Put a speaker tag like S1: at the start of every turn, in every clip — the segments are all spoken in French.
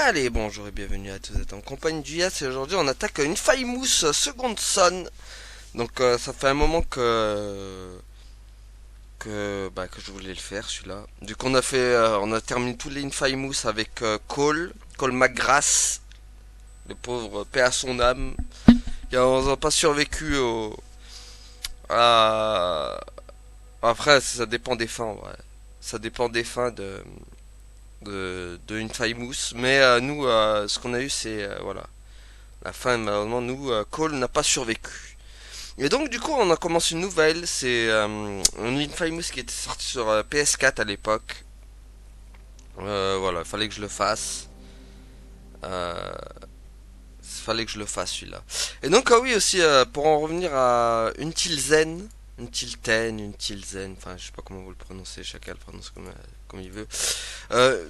S1: Allez, bonjour et bienvenue à tous, vous êtes en compagnie du Yas et aujourd'hui on attaque une Famous seconde son. Donc ça fait un moment que je voulais le faire celui-là. Du coup on a terminé tous les Infamous avec Cole McGrath, le pauvre paix à son âme. On n'a pas survécu à... Après ça dépend des fins, ouais. Ça dépend des fins de Infamous. Mais nous, ce qu'on a eu c'est voilà. La fin, malheureusement, nous, Cole n'a pas survécu. Et donc, du coup, on a commencé une nouvelle. C'est un Infamous qui était sorti sur PS4 à l'époque. Voilà, il fallait que je le fasse. Euh, fallait que je le fasse celui-là. Et donc, ah oui, aussi, pour en revenir à Until Zen. Until Ten, Until Zen. Enfin, je sais pas comment vous le prononcez. Chacun le prononce comme il veut.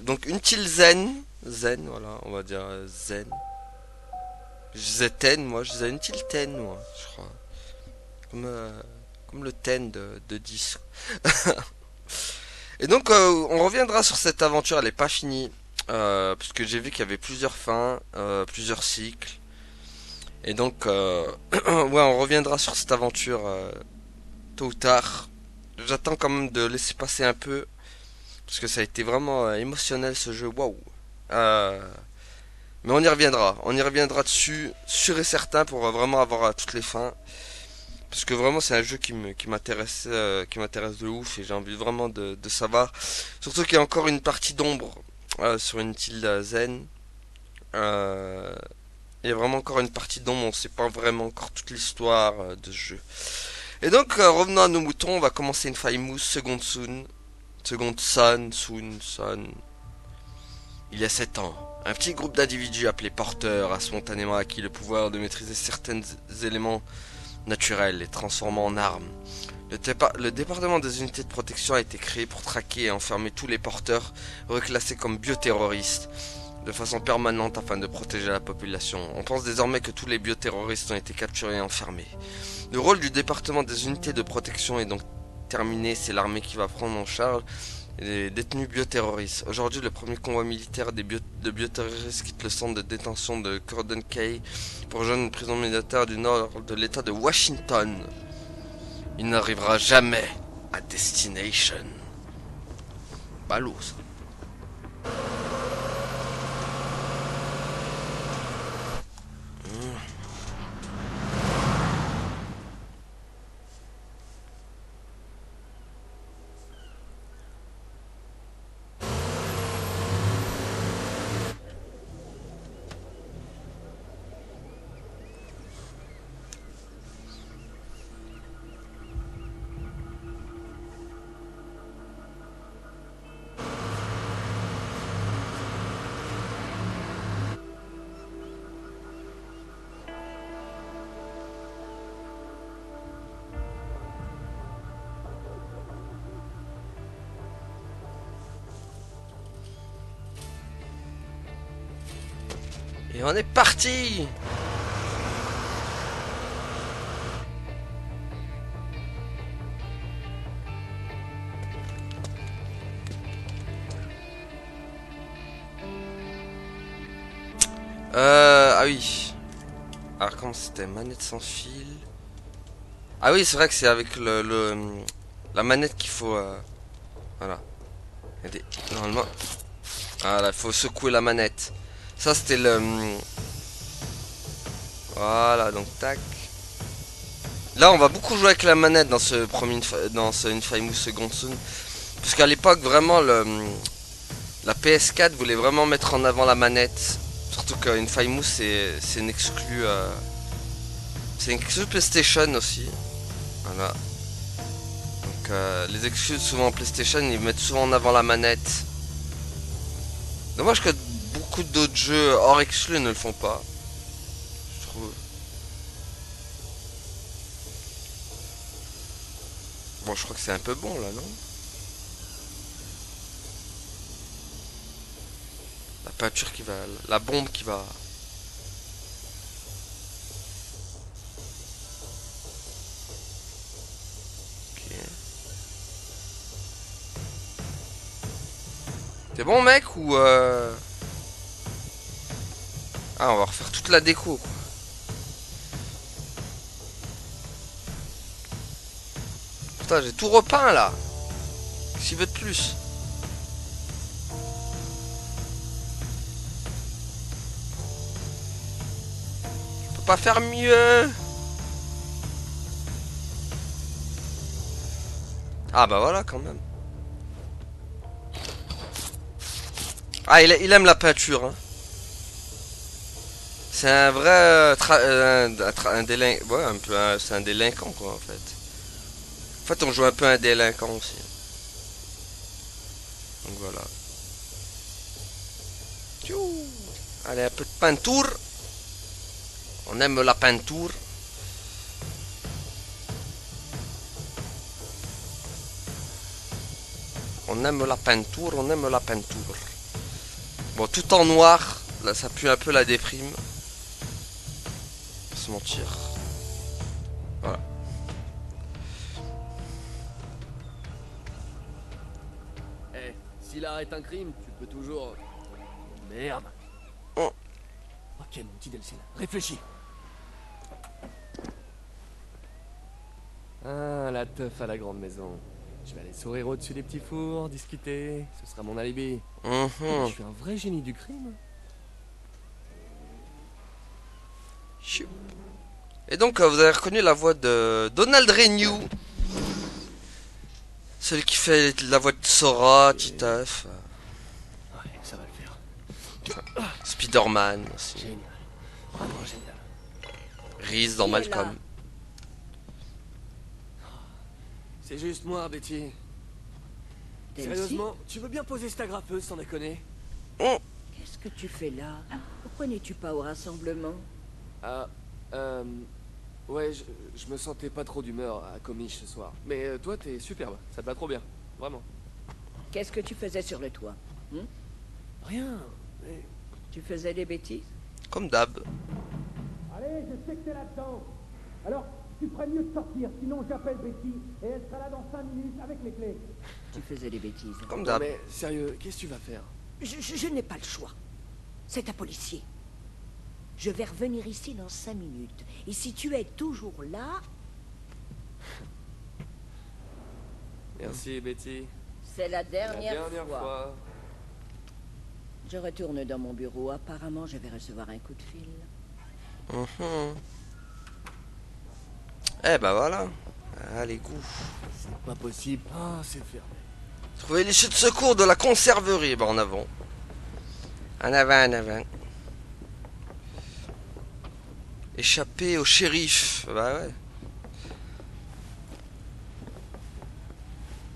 S1: Donc, Until Zen. Zen, voilà, on va dire Zen. Je disais Ten, moi. Je disais Until Ten, moi, je crois. Comme, comme le ten de 10. Et donc, on reviendra sur cette aventure, elle n'est pas finie. Parce que j'ai vu qu'il y avait plusieurs fins, plusieurs cycles. Et donc, ouais, on reviendra sur cette aventure tôt ou tard. J'attends quand même de laisser passer un peu. Parce que ça a été vraiment émotionnel ce jeu. Waouh! Euh, mais on y reviendra. On y reviendra dessus, sûr et certain, pour vraiment avoir toutes les fins. Parce que vraiment c'est un jeu qui m'intéresse de ouf et j'ai envie vraiment de savoir. Surtout qu'il y a encore une partie d'ombre sur une île zen. Euh, il y a vraiment encore une partie d'ombre, on sait pas vraiment encore toute l'histoire de ce jeu. Et donc revenons à nos moutons, on va commencer une Famous seconde soon. Seconde son, soon, son. Il y a 7 ans, un petit groupe d'individus appelés porteurs a spontanément acquis le pouvoir de maîtriser certains éléments naturels et transformant en armes. Le département des unités de protection a été créé pour traquer et enfermer tous les porteurs reclassés comme bioterroristes de façon permanente afin de protéger la population. On pense désormais que tous les bioterroristes ont été capturés et enfermés. Le rôle du département des unités de protection est donc terminé, c'est l'armée qui va prendre en charge les détenus bioterroristes. Aujourd'hui, le premier convoi militaire de bioterroristes quitte le centre de détention de Cordon Cay pour rejoindre une prison militaire du nord de l'état de Washington. Il n'arrivera jamais à Destination. Ballot, ça. Et on est parti. Ah oui. Alors comment c'était? Manette sans fil. Ah oui, c'est vrai que c'est avec la manette qu'il faut... voilà. Regardez, normalement... Voilà, il faut secouer la manette. Ça c'était le... Voilà, donc tac. Là, on va beaucoup jouer avec la manette dans ce premier, dans ce Infamous Second Son. Parce qu'à l'époque, vraiment, la PS4 voulait vraiment mettre en avant la manette. Surtout qu'Infamous, c'est une exclue... c'est une exclue PlayStation aussi. Voilà. Donc, les exclus, souvent PlayStation, ils mettent souvent en avant la manette. Dommage que beaucoup d'autres jeux hors exclus ne le font pas. Je trouve. Bon, je crois que c'est un peu bon là, non? La peinture qui va... La bombe qui va... Ok. C'est bon mec ou... Ah, on va refaire toute la déco, quoi. Putain, j'ai tout repeint, là. Qu'est-ce qu'il veut de plus? Je peux pas faire mieux. Ah, bah voilà, quand même. Ah, il aime la peinture, hein. C'est un vrai un délinquant. Ouais, un peu, c'est un délinquant, quoi, en fait. En fait, on joue un peu un délinquant aussi. Donc voilà. Tchou. Allez, un peu de peinture. On aime la peinture. On aime la peinture, on aime la peinture. Bon, tout en noir. Là, ça pue un peu la déprime. Pas se mentir. Voilà.
S2: Eh, si l'art est un crime, tu peux toujours... Merde.
S1: Oh.
S2: Ok, mon petit Delphine, réfléchis. Ah, la teuf à la grande maison. Je vais aller sourire au-dessus des petits fours, discuter. Ce sera mon alibi. Je suis un vrai génie du crime.
S1: Choup. Et donc, vous avez reconnu la voix de Donald Renew. Celui qui fait la voix de Sora, Titeuf,
S2: Ouais, ça va le faire.
S1: Spider-Man aussi.
S2: Génial. Vraiment génial.
S1: Reese dans
S3: Qui est
S1: Malcolm.
S3: là?
S2: C'est juste moi, Betty.
S3: Delcy,
S2: Sérieusement, tu veux bien poser cette agrafeuse sans déconner?
S3: qu'est-ce que tu fais là? Pourquoi n'es-tu pas au rassemblement?
S2: Ah, ouais, je me sentais pas trop d'humeur à Comiche ce soir. Mais toi, t'es superbe, ça te va trop bien, vraiment.
S3: Qu'est-ce que tu faisais sur le toit?
S2: Rien, mais...
S3: Tu faisais des bêtises?
S1: Comme d'hab.
S4: Allez, je sais que t'es là-dedans. Alors, tu ferais mieux de sortir, sinon j'appelle Betty et elle sera là dans 5 minutes avec les clés.
S3: Tu faisais des bêtises.
S1: Comme
S2: Non
S1: d'hab.
S2: mais, sérieux, qu'est-ce que tu vas faire?
S3: Je n'ai pas le choix. C'est un policier. Je vais revenir ici dans 5 minutes. Et si tu es toujours là,
S2: Merci, Betty.
S3: c'est la dernière,
S2: fois.
S3: Je retourne dans mon bureau. Apparemment, je vais recevoir un coup de fil.
S1: Eh bah voilà. Ah, les goûts.
S2: C'est pas possible. Ah, c'est fermé.
S1: Trouver l'issue de secours de la conserverie. Bah, en avant. En avant, en avant. Échapper au shérif. Bah ouais.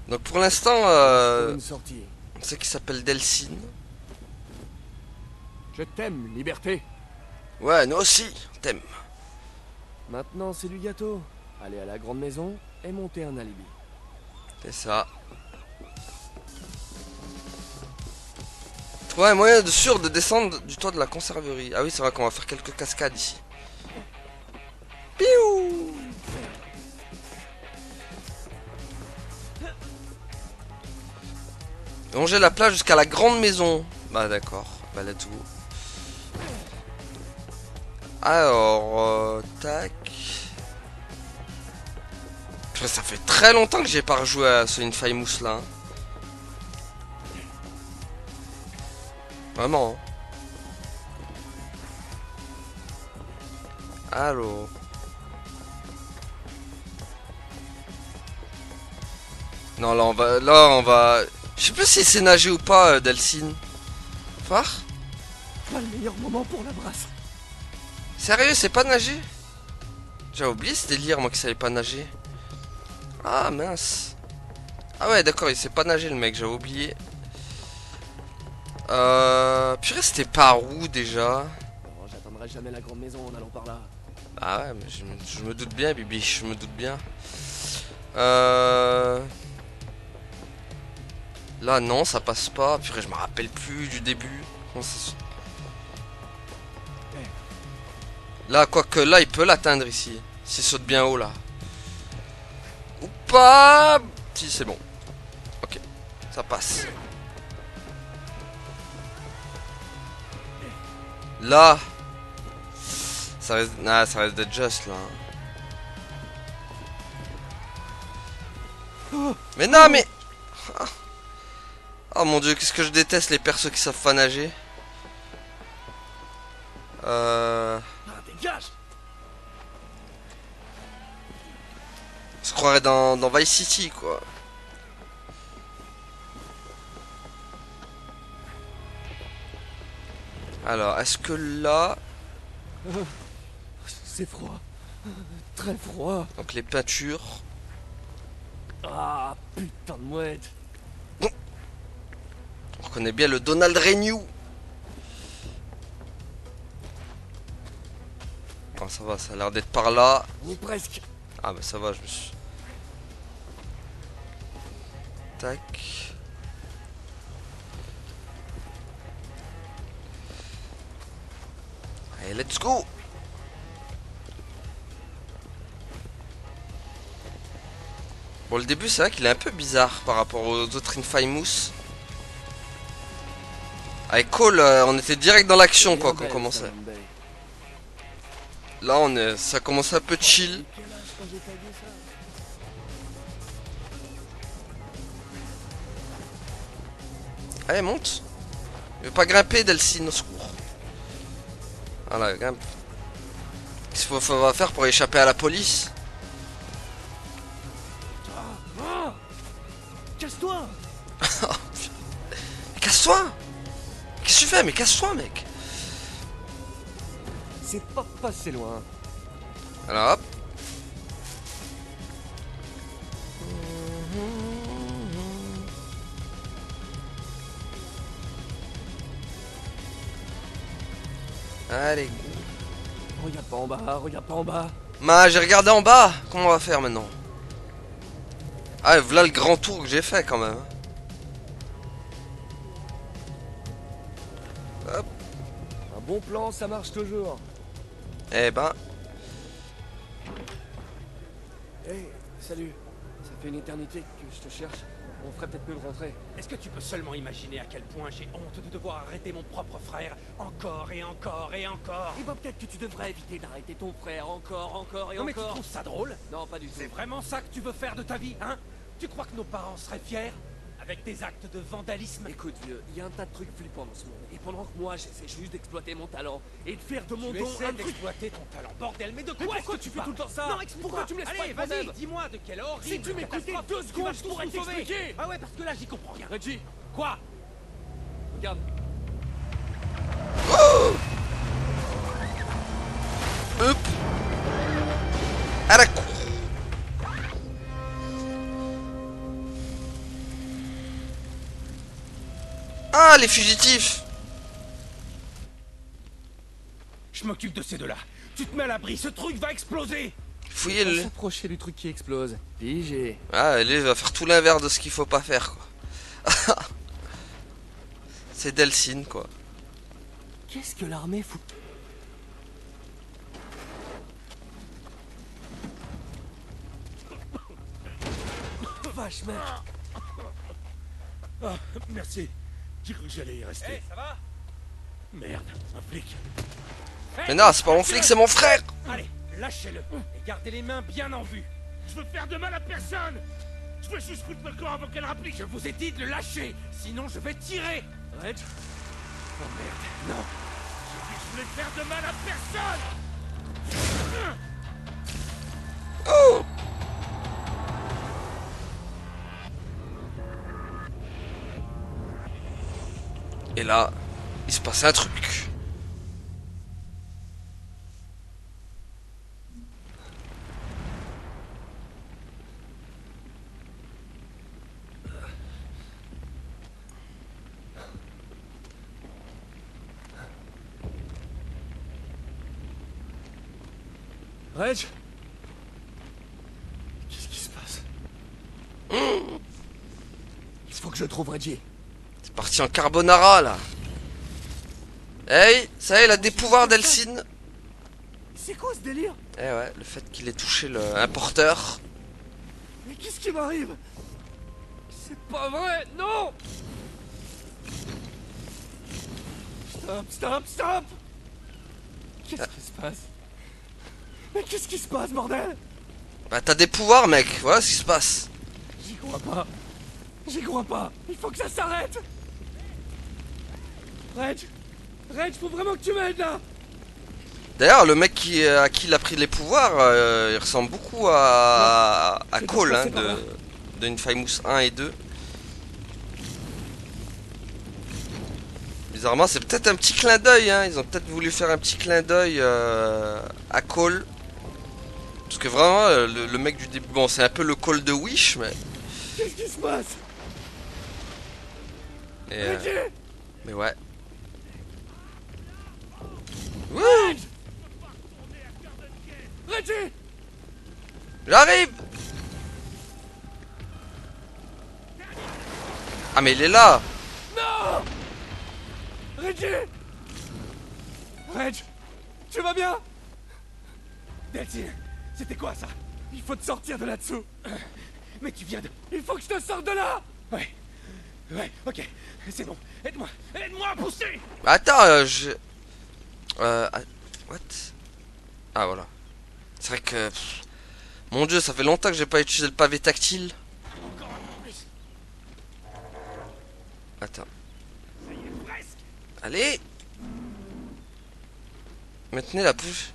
S1: Donc pour l'instant,
S2: Trouve une sortie.
S1: on sait qu'il s'appelle Delcine.
S2: Je t'aime, liberté.
S1: Ouais, nous aussi, on t'aime.
S2: Maintenant, c'est du gâteau. Aller à la grande maison et monter un alibi.
S1: C'est ça. Trouver un moyen sûr de descendre du toit de la conserverie. Ah oui, c'est vrai qu'on va faire quelques cascades ici. Piou! Longer la plage jusqu'à la grande maison. Bah d'accord, bah let's go. Alors, tac. Purée, ça fait très longtemps que j'ai pas rejoué à ce Infamous là. Hein. Vraiment. Hein. Allô. Non, là on va. Je sais plus si c'est nager ou pas, Delcine. Phare?
S2: Pas le meilleur moment pour la brasse.
S1: Sérieux, c'est pas nager? J'ai oublié ce délire, moi qui savais pas nager. Ah mince. Ah ouais, d'accord, il sait pas nager le mec, j'avais oublié. Purée, c'était par où déjà?
S2: Oh, j'atteindrai jamais la grande maison en allant par là.
S1: Ah ouais, mais je me doute bien, Bibi, je me doute bien. Là, non, ça passe pas. Purée, je me rappelle plus du début. Comment ça se- Là, quoique, là, il peut l'atteindre ici. S'il saute bien haut, là. Ou pas. Si, c'est bon. Ok, ça passe. Là. Ça reste d'être juste là. Mais non, mais. Oh mon dieu, qu'est-ce que je déteste les persos qui savent pas nager.
S2: Dégage!
S1: On se croirait dans Vice City quoi. Alors, est-ce que là.
S2: C'est froid. Très froid.
S1: Donc les peintures.
S2: Ah, putain de mouette.
S1: On reconnaît bien le Donald Renew. Oh, ça va, ça a l'air d'être par là.
S2: On est presque.
S1: Ah bah ça va, je me suis... Tac. Allez, let's go. Bon, le début, c'est vrai qu'il est un peu bizarre par rapport aux autres Infamous. Avec Cole, on était direct dans l'action quoi quand on commençait. Là, ça commence un peu chill. Allez, monte. Il veut pas grimper, Delcine, au secours. Voilà, grimpe. Qu'est-ce qu'il faut faire pour échapper à la police?
S2: Casse-toi!
S1: Casse-toi! Qu'est-ce que tu fais? Mais casse-toi, mec!
S2: C'est pas passé loin.
S1: Alors, hop. Allez.
S2: Regarde pas en bas, regarde pas en bas.
S1: J'ai regardé en bas. Comment on va faire maintenant? Ah, voilà le grand tour que j'ai fait quand même. Hop.
S2: Un bon plan, ça marche toujours.
S1: Eh ben.
S2: Hey, salut. Ça fait une éternité que je te cherche. On ferait peut-être mieux de rentrer.
S5: Est-ce que tu peux seulement imaginer à quel point j'ai honte de devoir arrêter mon propre frère encore et encore et encore?
S2: Et bah peut-être que tu devrais éviter d'arrêter ton frère encore et
S5: Non mais tu
S2: encore.
S5: trouves ça drôle?
S2: Non, pas du tout.
S5: C'est vraiment ça que tu veux faire de ta vie, hein? Tu crois que nos parents seraient fiers? Avec des actes de vandalisme?
S2: Écoute vieux, il y a un tas de trucs flippants dans ce monde. Et pendant que moi j'essaie juste d'exploiter mon talent et de faire de mon
S5: Tu
S2: don
S5: essaies
S2: un truc.
S5: d'exploiter ton talent, bordel, mais de
S2: Mais
S5: quoi
S2: pourquoi
S5: est-ce que
S2: tu fais
S5: parles?
S2: tout le temps ça?
S5: Non, explique-moi.
S2: Pourquoi tu me laisses pas
S5: Allez,
S2: être
S5: vas-y,
S2: moi-même?
S5: dis-moi de quelle horrible
S2: Si tu m'écoutais
S5: catastrophe
S2: 2
S5: tu
S2: secondes,
S5: vas
S2: je
S5: tout
S2: pourrais
S5: sauver.
S2: t'expliquer.
S5: Ah ouais, parce que là j'y comprends rien.
S2: Reggie,
S5: Quoi?
S2: regarde.
S1: Hop. À la cour. Ah, les fugitifs.
S5: Je m'occupe de ces deux-là. Tu te mets à l'abri, ce truc va exploser.
S1: Fouillez
S2: On va
S1: le...
S2: s'approcher du truc qui explose. Pigé.
S1: Ah, lui, il va faire tout l'inverse de ce qu'il faut pas faire, quoi. C'est Delcine, quoi.
S2: Qu'est-ce que l'armée fout? Vache mec.
S5: Ah, merci. J'ai cru que j'allais y rester.
S2: ça va?
S5: Merde, un flic.
S1: Mais non, c'est pas mon flic, c'est mon frère.
S5: Allez, lâchez-le et gardez les mains bien en vue. Je veux faire de mal à personne. Je veux juste foutre le corps avant qu'elle rapplique. Je vous ai dit de le lâcher, sinon je vais tirer.
S2: Reg?
S5: Oh merde, non. J'ai dit que je voulais faire de mal à personne.
S1: Oh. Et là, il se passe un truc.
S2: Reg? Qu'est-ce qui se passe? Il faut que je trouve Reggie.
S1: C'est parti en carbonara, là. Hey, ça y est, il a des pouvoirs, Delcine.
S2: C'est quoi ce délire?
S1: Eh ouais, le fait qu'il ait touché un porteur.
S2: Mais qu'est-ce qui m'arrive? C'est pas vrai, non! Stop, stop, stop! Qu'est-ce qui se passe? Mais qu'est-ce qui se passe, bordel?
S1: Bah t'as des pouvoirs mec, voilà ce qui se passe.
S2: J'y crois pas. J'y crois pas. Il faut que ça s'arrête. Reg, faut vraiment que tu m'aides là.
S1: D'ailleurs le mec à qui il a pris les pouvoirs, il ressemble beaucoup à Cole hein, de Infamous 1 et 2. Bizarrement c'est peut-être un petit clin d'œil, hein. Ils ont peut-être voulu faire un petit clin d'œil à Cole. Parce que vraiment le mec du début, bon c'est un peu le Cole de Wish mais...
S2: Qu'est-ce qui se passe?
S1: Et,
S2: Reggie!
S1: mais ouais. Wouh!
S2: Reggie!
S1: J'arrive! Ah mais il est là!
S2: Non! Reggie! Reg! Tu vas bien? Deltine, c'était quoi ça? Il faut te sortir de là-dessous. Mais tu viens de... Il faut que je te sorte de là! Ouais, ok. C'est bon. Aide-moi à pousser!
S1: Attends, what? Ah voilà. C'est vrai que... mon dieu, ça fait longtemps que j'ai pas utilisé le pavé tactile.
S5: Encore un peu plus.
S1: Attends.
S5: Ça y est, presque.
S1: Allez! Maintenez la pouce.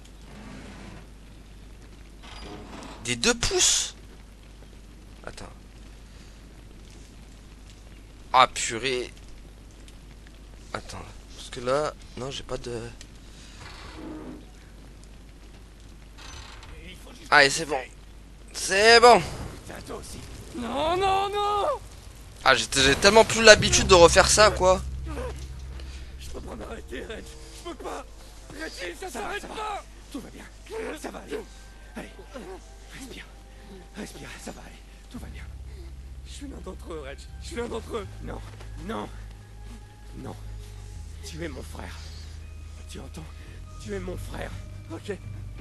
S1: Des 2 pouces? Attends. Ah purée. Attends. Parce que là... non, j'ai pas de...
S5: Et il faut juste...
S1: Allez, c'est bon. C'est bon.
S5: C'est à toi aussi.
S2: Non, non, non!
S1: Ah, j'ai tellement plus l'habitude de refaire ça, quoi.
S2: Je peux pas m'arrêter, Reg. Je peux pas. Reggie, ça s'arrête pas!
S5: Tout va bien. Ça va aller. Allez. Respire, ça va aller. Tout va bien.
S2: Je suis l'un d'entre eux, Reg. Je suis l'un d'entre eux.
S5: Non. Tu es mon frère. Tu entends? Tu es mon frère.
S2: Ok.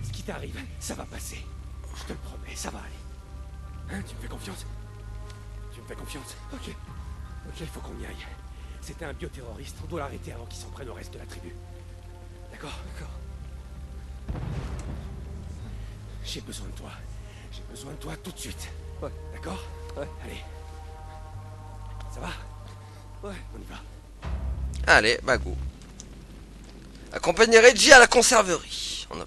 S5: Ce qui t'arrive, ça va passer. Je te le promets, ça va aller. Hein, tu me fais confiance? Tu me fais confiance?
S2: Ok,
S5: Il faut qu'on y aille. C'était un bioterroriste, on doit l'arrêter avant qu'il s'en prenne au reste de la tribu. D'accord? J'ai besoin de toi. J'ai besoin de toi tout de suite.
S2: Ouais.
S5: D'accord?
S2: Ouais.
S5: Allez. Ça va?
S2: Ouais.
S5: On y va.
S1: Allez, bah go. Accompagnez Reggie à la conserverie. En avant.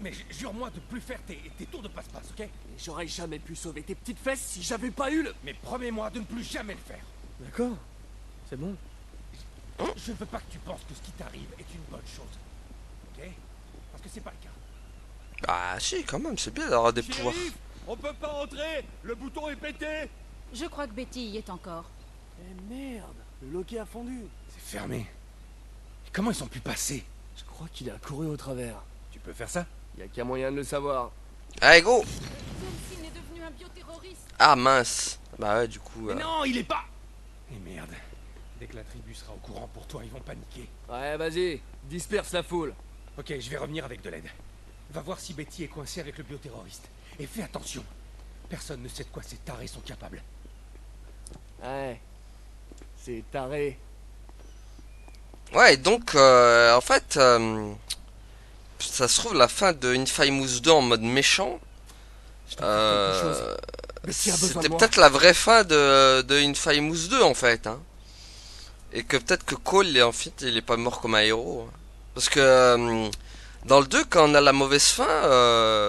S5: Mais jure-moi de plus faire tes tours de passe-passe, ok?
S2: J'aurais jamais pu sauver tes petites fesses si j'avais pas eu le...
S5: Mais promets-moi de ne plus jamais le faire.
S2: D'accord. C'est bon.
S5: Je ne veux pas que tu penses que ce qui t'arrive est une bonne chose. Ok? Parce que c'est pas le cas.
S1: Bah si, quand même, c'est bien d'avoir des pouvoirs.
S5: On peut pas entrer. Le bouton est pété.
S6: Je crois que Betty y est encore.
S2: Eh merde, le loquet a fondu.
S5: C'est fermé. Comment ils ont pu passer?
S2: Je crois qu'il a couru au travers.
S5: Tu peux faire ça?
S2: Y a qu'un moyen de le savoir.
S1: Allez, go!
S6: Delphine est devenu un bioterroriste.
S1: Ah mince. Bah ouais, du coup...
S5: Mais non, il est pas. Et merde. Dès que la tribu sera au courant pour toi, ils vont paniquer.
S2: Ouais, vas-y, disperse la foule.
S5: Ok, je vais revenir avec de l'aide. Va voir si Betty est coincée avec le bioterroriste. Et fais attention. Personne ne sait de quoi ces tarés sont capables.
S2: Ouais, c'est taré.
S1: Ouais, donc, en fait... ça se trouve, la fin de Infamous 2 en mode méchant...
S2: Betty a besoin de
S1: c'était
S2: moi.
S1: peut-être la vraie fin de Infamous 2 en fait, hein. Et que peut-être que Cole, en fait, il est pas mort comme un héros, hein. Parce que dans le 2, quand on a la mauvaise fin,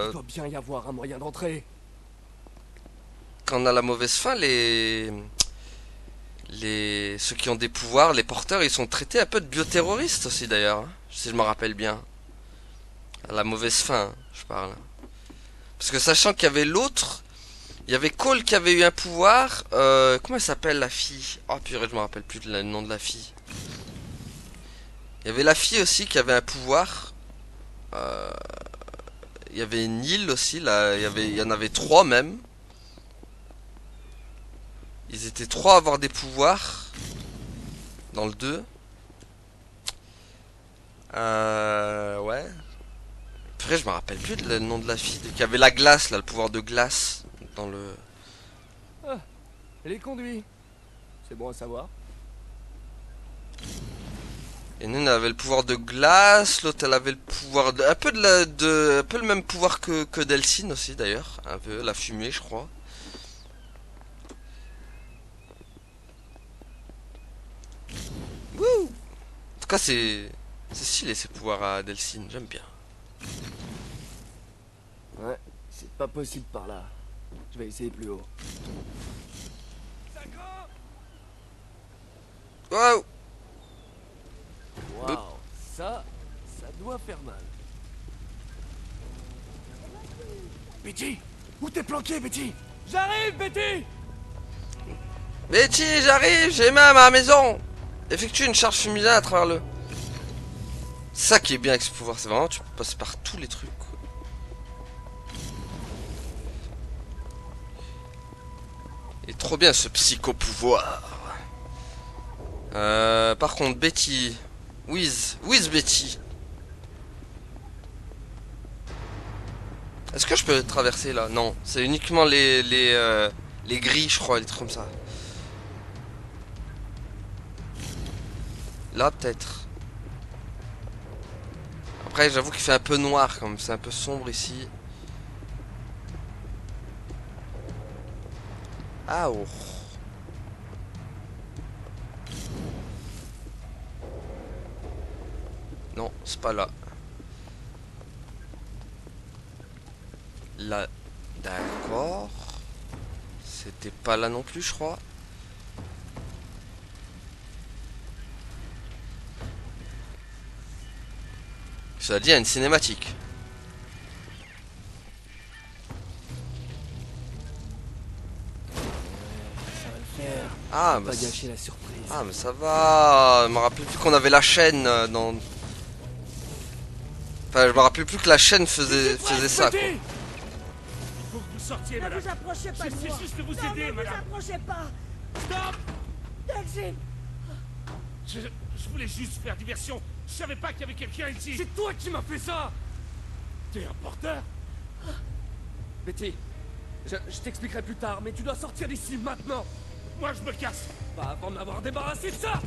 S2: Il doit bien y avoir un moyen d'entrer.
S1: quand on a la mauvaise fin, ceux qui ont des pouvoirs, les porteurs, ils sont traités un peu de bioterroristes aussi d'ailleurs, hein, si je me rappelle bien. À la mauvaise fin, hein, je parle. Parce que sachant qu'il y avait l'autre, il y avait Cole qui avait eu un pouvoir. Comment elle s'appelle la fille? Oh purée, je me rappelle plus le nom de la fille. Il y avait la fille aussi qui avait un pouvoir. Il y avait Neil aussi, là. Il y en avait 3 même. Ils étaient 3 à avoir des pouvoirs. Dans le 2. Ouais. Après, je me rappelle plus le nom de la fille. Qui avait la glace, là, le pouvoir de glace. Dans le...
S2: Les conduits. C'est bon à savoir.
S1: Et nous, elle avait le pouvoir de glace, l'autre elle avait le pouvoir de... Un peu un peu le même pouvoir que Delphine aussi d'ailleurs. Un peu la fumée je crois. Wouh! En tout cas c'est stylé ces pouvoirs à Delphine, j'aime bien.
S7: Ouais, c'est pas possible par là. Je vais essayer plus haut.
S1: Waouh!
S7: Waouh, ça doit faire mal.
S2: Betty, où t'es planqué, Betty? J'arrive, Betty!
S1: Betty, j'arrive, j'ai même à ma maison! Effectue une charge fumigène à travers le... Ça qui est bien avec ce pouvoir, c'est vraiment tu peux passer par tous les trucs. Quoi. Il est trop bien ce psycho-pouvoir. Par contre, Betty... Whiz Betty. Est-ce que je peux traverser là? Non, c'est uniquement les grilles, je crois, les trucs comme ça. Là, peut-être. Après, j'avoue qu'il fait un peu noir, comme c'est un peu sombre ici. Ah oh. Non, c'est pas là. Là, d'accord. C'était pas là non plus, je crois. Cela dit, il y a une cinématique.
S7: Ça va le faire.
S1: Ah, bah,
S7: Pas gâcher la surprise.
S1: ah, mais ça va. Je me rappelle plus qu'on avait la chaîne dans... Enfin, je me rappelle plus que la chaîne faisait ça, quoi.
S5: Il faut que vous sortiez,
S3: Ne
S5: madame.
S3: vous approchez pas de
S5: J'essaie
S3: moi.
S5: juste de vous
S3: Non,
S5: aider,
S3: ne vous
S5: madame.
S3: approchez pas.
S5: Stop!
S3: Delphine,
S5: Je voulais juste faire diversion. Je savais pas qu'il y avait quelqu'un ici.
S2: C'est toi qui m'as fait ça!
S5: T'es un porteur?
S2: Betty, je t'expliquerai plus tard, mais tu dois sortir d'ici maintenant!
S5: Moi, je me casse.
S2: Pas avant de m'avoir débarrassé de ça!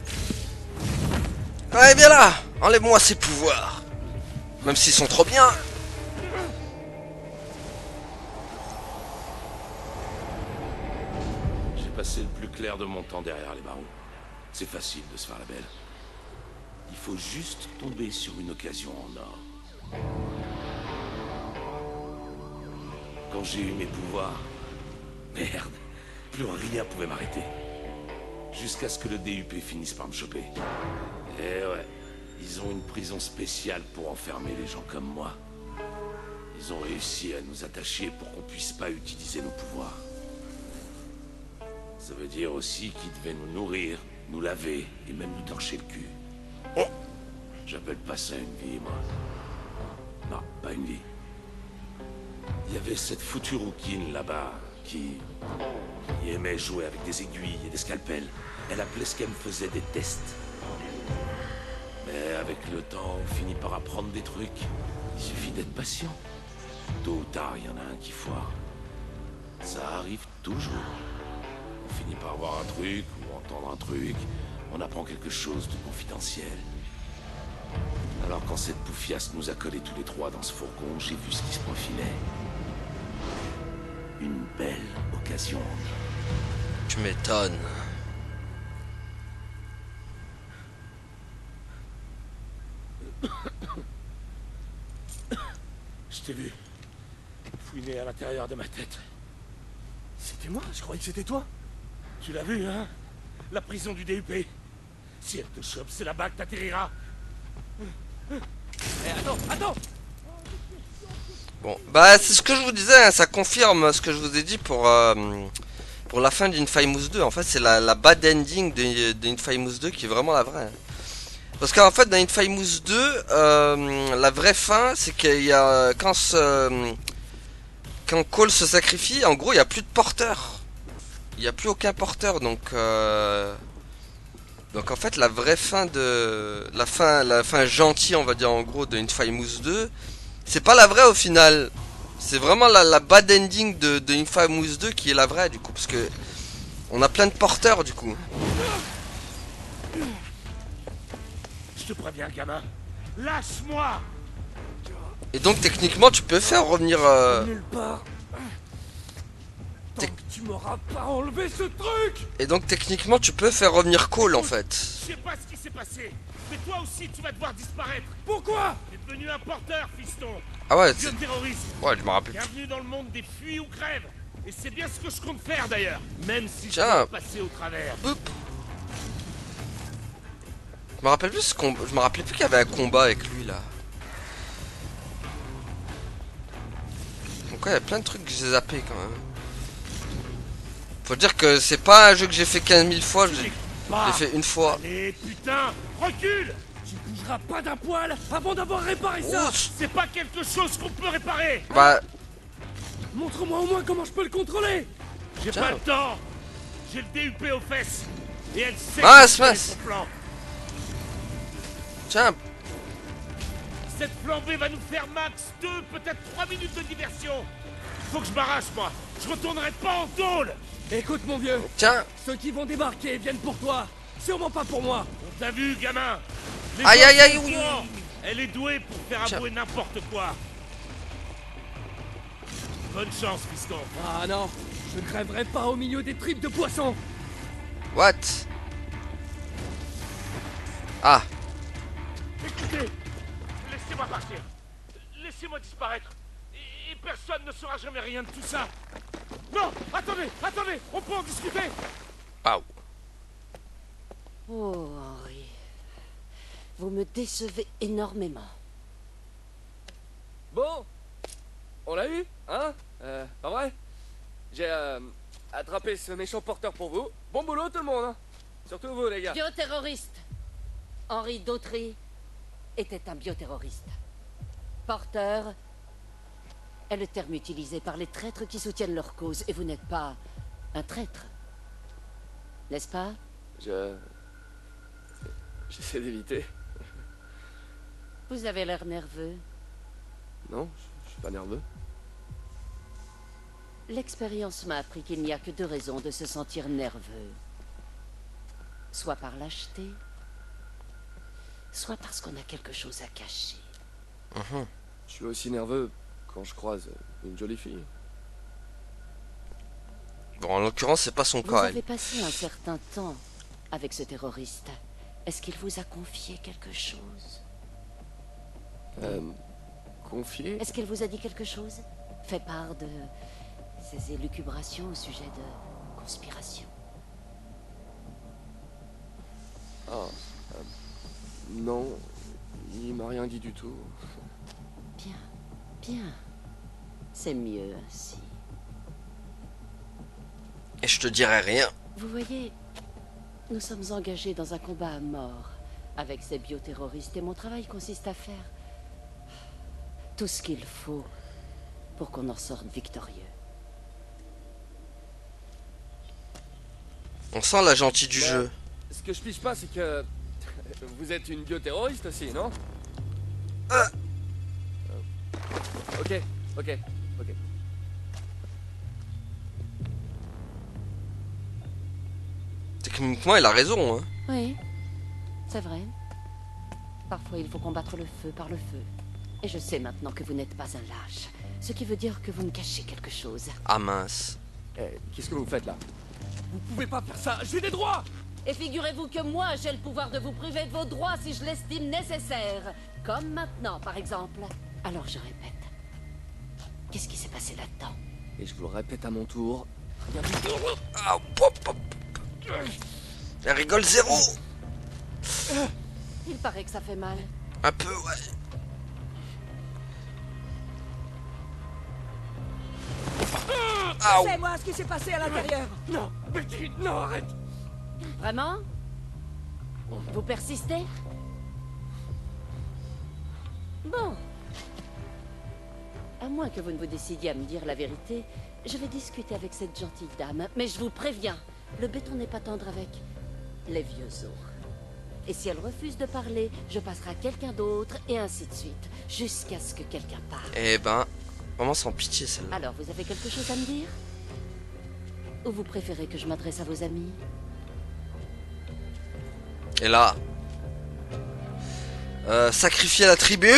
S1: Ouais, viens là. Enlève-moi ces pouvoirs. Même s'ils sont trop bien.
S5: J'ai passé le plus clair de mon temps derrière les barreaux. C'est facile de se faire la belle. Il faut juste tomber sur une occasion en or. Quand j'ai eu mes pouvoirs, merde, plus rien pouvait m'arrêter. Jusqu'à ce que le DUP finisse par me choper. Et ouais, ils ont une prison spéciale pour enfermer les gens comme moi. Ils ont réussi à nous attacher pour qu'on puisse pas utiliser nos pouvoirs. Ça veut dire aussi qu'ils devaient nous nourrir, nous laver et même nous torcher le cul. Oh, j'appelle pas ça une vie, moi. Non, pas une vie. Il y avait cette foutue rouquine là-bas qui aimait jouer avec des aiguilles et des scalpels. Elle appelait ce qu'elle me faisait des tests. Mais avec le temps, on finit par apprendre des trucs. Il suffit d'être patient. Tôt ou tard, il y en a un qui foire. Ça arrive toujours. On finit par voir un truc ou entendre un truc. On apprend quelque chose de confidentiel. Alors quand cette poufiasse nous a collés tous les trois dans ce fourgon, j'ai vu ce qui se profilait. Une belle occasion.
S1: Tu m'étonnes.
S5: Je t'ai vu. Fouiner à l'intérieur de ma tête.
S2: C'était moi? Je croyais que c'était toi.
S5: Tu l'as vu, hein? La prison du DUP. Si elle te chope, c'est là-bas que t'atterriras.
S2: Eh, attends!
S1: Bon, bah c'est ce que je vous disais, hein, ça confirme ce que je vous ai dit pour la fin d'Infamous 2. En fait, c'est la bad ending d'Infamous 2 qui est vraiment la vraie. Parce qu'en fait, dans Infamous 2, la vraie fin, c'est qu'il y a quand Cole se sacrifie, en gros, il n'y a plus de porteur. Il n'y a plus aucun porteur, donc en fait, la vraie fin de la fin gentille, on va dire en gros, de Infamous 2. C'est pas la vraie au final. C'est vraiment la bad ending de Infamous 2 qui est la vraie du coup. Parce que on a plein de porteurs du coup.
S5: Je te préviens, gamin. Lâche-moi.
S1: Et donc techniquement tu peux faire revenir...
S2: Nulle part. Tant que tu m'auras pas enlevé ce truc.
S1: Et donc techniquement tu peux faire revenir Cole en fait.
S5: Je sais pas ce qui s'est passé, mais toi aussi tu vas devoir disparaître.
S2: Pourquoi?
S5: T'es devenu un porteur, fiston.
S1: Ah ouais,
S5: Vieux terroriste.
S1: ouais, je me rappelle plus.
S5: Bienvenue dans le monde des fuis ou crèves. Et c'est bien ce que je compte faire d'ailleurs. Même si je
S1: Tiens.
S5: dois passer au travers.
S1: Hop. Je me rappelle plus je me rappelais plus qu'il y avait un combat avec lui là. Donc ouais, il y a plein de trucs que j'ai zappé quand même. Faut dire que c'est pas un jeu que j'ai fait 15 000 fois, j'ai fait une fois.
S5: Allez, putain, recule.
S2: Tu bougeras pas d'un poil avant d'avoir réparé ça.
S1: Oh,
S5: C'est pas quelque chose qu'on peut réparer.
S1: bah,
S2: Montre-moi au moins comment je peux le contrôler.
S5: J'ai
S1: Tiens.
S5: pas le temps. J'ai le DUP aux fesses. Et elle sait
S1: Mince,
S5: quel est
S1: mince.
S5: son plan.
S1: tiens,
S5: Cette flambée va nous faire max 2, peut-être 3 minutes de diversion. Faut que je m'arrache, moi. Je retournerai pas en tôle.
S2: Écoute mon vieux,
S1: tiens.
S2: ceux qui vont débarquer viennent pour toi. Sûrement pas pour moi.
S5: On t'a vu, gamin. Les
S1: Aïe,
S5: autres
S1: aïe, aïe,
S5: sont
S1: oui,
S5: forts.
S1: oui.
S5: Elle est douée pour faire
S1: Tiens.
S5: avouer n'importe quoi. Bonne chance, fiston.
S2: Ah non, je ne crèverai pas au milieu des tripes de poisson.
S1: What? Ah,
S5: Écoutez, laissez-moi partir. Laissez-moi disparaître. Et personne ne saura jamais rien de tout ça. Non, attendez, attendez, on peut en discuter.
S1: waouh.
S3: Oh, Henri. Vous me décevez énormément.
S7: Bon, on l'a eu, hein? Pas vrai? J'ai attrapé ce méchant porteur pour vous. Bon boulot tout le monde, hein? Surtout vous les gars.
S3: Bioterroriste. Henri Dautry était un bioterroriste. Porteur est le terme utilisé par les traîtres qui soutiennent leur cause, et vous n'êtes pas un traître. N'est-ce pas?
S7: J'essaie d'éviter.
S3: Vous avez l'air nerveux.
S7: Non, je suis pas nerveux.
S3: L'expérience m'a appris qu'il n'y a que deux raisons de se sentir nerveux. Soit par lâcheté, soit parce qu'on a quelque chose à cacher.
S7: Je suis aussi nerveux quand je croise une jolie fille.
S1: Bon, en l'occurrence, c'est pas son
S3: Vous
S1: cas,
S3: avez
S1: elle.
S3: passé un certain temps avec ce terroriste. Est-ce qu'il vous a confié quelque chose?
S7: Confié?
S3: Est-ce qu'elle vous a dit quelque chose? Fait part de ses élucubrations au sujet de conspiration?
S7: Non, il m'a rien dit du tout.
S3: Bien, bien. C'est mieux ainsi.
S1: Et je te dirai rien.
S3: Vous voyez, nous sommes engagés dans un combat à mort avec ces bioterroristes et mon travail consiste à faire tout ce qu'il faut pour qu'on en sorte victorieux.
S1: On sent la gentille du
S7: Bah,
S1: jeu.
S7: Ce que je pige pas, c'est que vous êtes une bioterroriste aussi, non? Ok, ok, ok.
S1: Techniquement, il a raison, hein.
S3: Oui, c'est vrai. Parfois, il faut combattre le feu par le feu. Et je sais maintenant que vous n'êtes pas un lâche. Ce qui veut dire que vous me cachez quelque chose.
S1: Ah mince.
S7: Qu'est-ce que vous faites là?
S2: Vous pouvez pas faire ça, j'ai des droits.
S3: Et figurez-vous que moi, j'ai le pouvoir de vous priver de vos droits si je l'estime nécessaire. Comme maintenant, par exemple. Alors je répète. Qu'est-ce qui s'est passé là-dedans?
S7: Et je vous le répète à mon tour. Rien du tout.
S1: Ah, pop, pop. Elle rigole zéro.
S3: Il paraît que ça fait mal.
S1: Un peu, ouais. Aouh.
S3: C'est moi ce qui s'est passé à l'intérieur.
S2: Non, Betty, non, arrête.
S3: Vraiment? Vous persistez? Bon. À moins que vous ne vous décidiez à me dire la vérité, je vais discuter avec cette gentille dame. Mais je vous préviens, le béton n'est pas tendre avec les vieux os. Et si elle refuse de parler, je passerai à quelqu'un d'autre, et ainsi de suite, jusqu'à ce que quelqu'un parle.
S1: Eh ben, vraiment sans pitié celle-là.
S3: Alors, vous avez quelque chose à me dire? Ou vous préférez que je m'adresse à vos amis?
S1: Et là, Sacrifier la tribu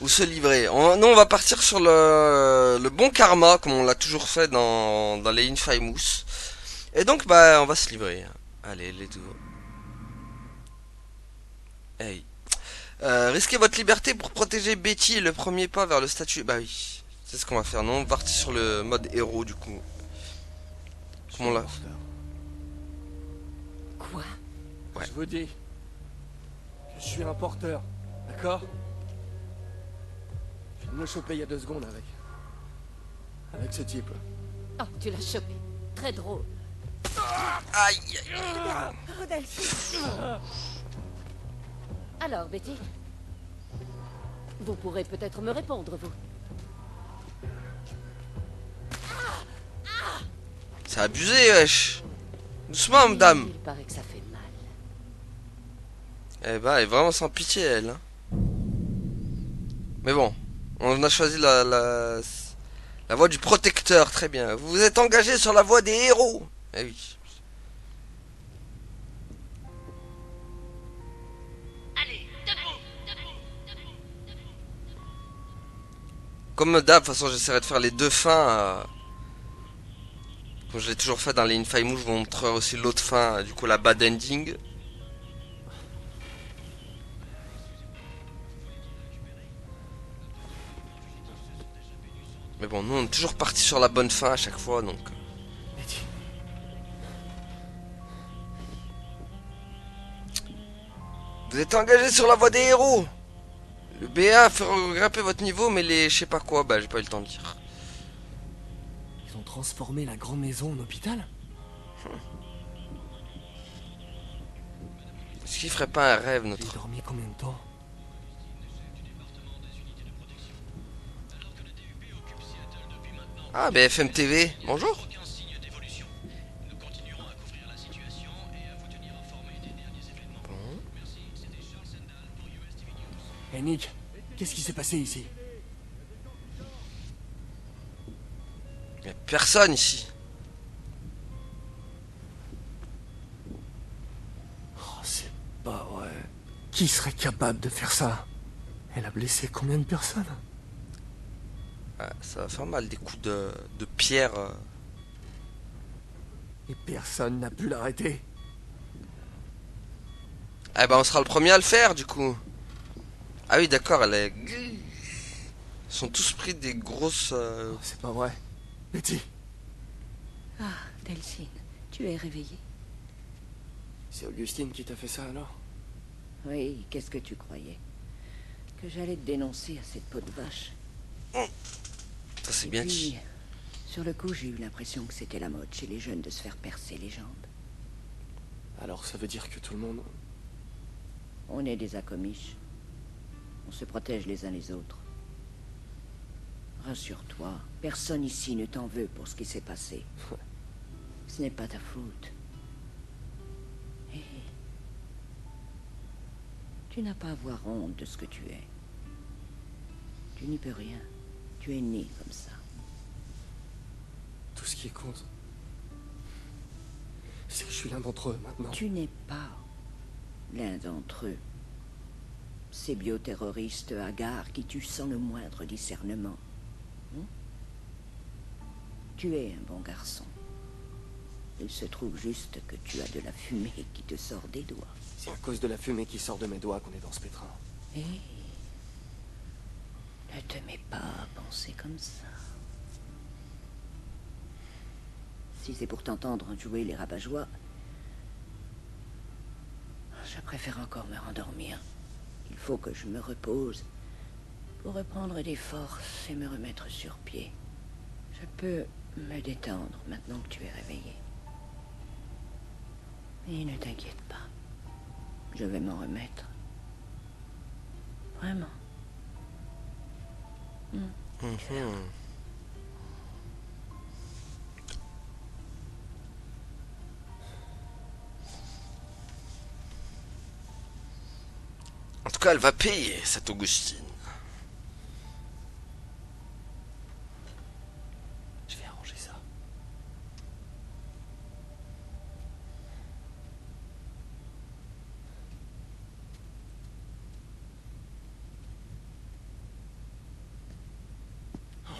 S1: ou se livrer. Nous, on va partir sur le bon karma, comme on l'a toujours fait dans les Infamous. Et donc, bah, on va se livrer. Allez, let's go. Hey. Risquez votre liberté pour protéger Betty, le premier pas vers le statut. Bah oui, c'est ce qu'on va faire. Non, on va partir sur le mode héros du coup. Comment on l'a.
S3: Quoi?
S1: Ouais.
S2: Je vous dis que je suis un porteur, d'accord? Je viens de me choper il y a 2 secondes avec ce type.
S3: Oh, tu l'as chopé. Très drôle.
S1: Aïe.
S3: Oh, Delphine. Alors, Betty? Vous pourrez peut-être me répondre, vous.
S1: C'est abusé, wesh. Doucement, madame.
S3: Il paraît que ça fait mal.
S1: Eh bah, elle est vraiment sans pitié, elle. Hein. Mais bon, on a choisi la voie du protecteur, très bien. Vous vous êtes engagé sur la voie des héros. Eh oui. Comme d'hab, de toute façon, j'essaierai de faire les deux fins. Comme je l'ai toujours fait dans les Infamous, je vous montrerai aussi l'autre fin, du coup la bad ending. Mais bon, nous on est toujours parti sur la bonne fin à chaque fois, donc. Vous êtes engagé sur la voie des héros. Le BA fait grimper votre niveau, mais les je sais pas quoi, bah j'ai pas eu le temps de dire.
S2: Ils ont transformé la grande maison en hôpital?
S1: Est-ce qu'il ferait pas un rêve,
S2: J'ai
S1: notre...
S2: dormi combien de temps?
S1: Ah, BFM TV, bonjour.
S2: Hey Nick, qu'est-ce qui s'est passé ici?
S1: Y'a personne ici.
S2: Oh, c'est pas vrai. Qui serait capable de faire ça? Elle a blessé combien de personnes?
S1: Ah, ça va faire mal, des coups de pierre.
S2: Et personne n'a pu l'arrêter.
S1: Ah bah on sera le premier à le faire, du coup. Ah oui, d'accord, elle est... Ils sont tous pris des grosses...
S2: Oh, c'est pas vrai. Betty,
S3: Ah, Delphine, tu es réveillée?
S2: c'est Augustine qui t'a fait ça alors?
S3: Oui, qu'est-ce que tu croyais? Que j'allais te dénoncer à cette peau de vache?
S1: Ça c'est
S3: Et
S1: bien
S3: puis,
S1: dit.
S3: sur le coup, j'ai eu l'impression que c'était la mode chez les jeunes de se faire percer les jambes.
S2: Alors ça veut dire que tout le monde...
S3: On est des acomiches. On se protège les uns les autres. Rassure-toi, personne ici ne t'en veut pour ce qui s'est passé. Ce n'est pas ta faute. Hé. Tu n'as pas à avoir honte de ce que tu es. Tu n'y peux rien. Tu es né comme ça.
S2: Tout ce qui compte, c'est que je suis l'un d'entre eux maintenant.
S3: Tu n'es pas l'un d'entre eux. Ces bioterroristes hagards qui tuent sans le moindre discernement. Tu es un bon garçon. Il se trouve juste que tu as de la fumée qui te sort des doigts.
S2: C'est à cause de la fumée qui sort de mes doigts qu'on est dans ce pétrin.
S3: Hé, ne te mets pas à penser comme ça. Si c'est pour t'entendre jouer les rabat-joie, je préfère encore me rendormir. Il faut que je me repose pour reprendre des forces et me remettre sur pied. Je peux me détendre maintenant que tu es réveillé. Et ne t'inquiète pas, je vais m'en remettre. Vraiment.
S1: En tout cas, elle va payer, cette Augustine.
S2: Je vais arranger ça.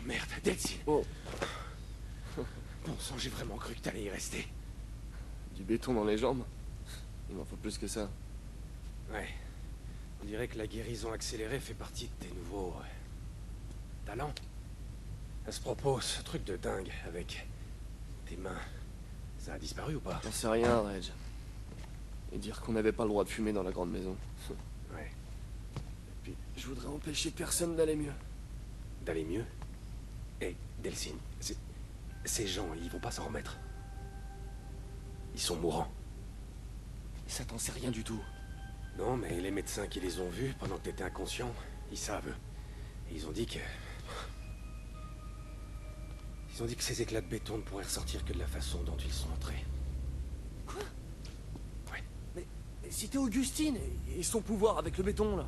S2: merde, Delcy.
S7: Oh,
S2: Bon sang, j'ai vraiment cru que t'allais y rester.
S7: du béton dans les jambes. Il m'en faut plus que ça.
S2: Ouais. On dirait que la guérison accélérée fait partie de tes nouveaux... talents. À ce propos, ce truc de dingue avec tes mains, ça a disparu ou pas?
S7: J'en sais rien, Reg. Et dire qu'on n'avait pas le droit de fumer dans la grande maison.
S2: Ouais. Et puis,
S7: Je voudrais empêcher personne d'aller mieux.
S2: d'aller mieux. Hé, Delcine, ces gens, ils vont pas s'en remettre. Ils sont mourants.
S7: Ça t'en sait rien du tout.
S2: Non, mais les médecins qui les ont vus pendant que t'étais inconscient, ils savent. Et ils ont dit que... Ils ont dit que ces éclats de béton ne pourraient ressortir que de la façon dont ils sont entrés.
S7: Quoi?
S2: Ouais.
S7: Mais c'était Augustine et son pouvoir avec le béton, là.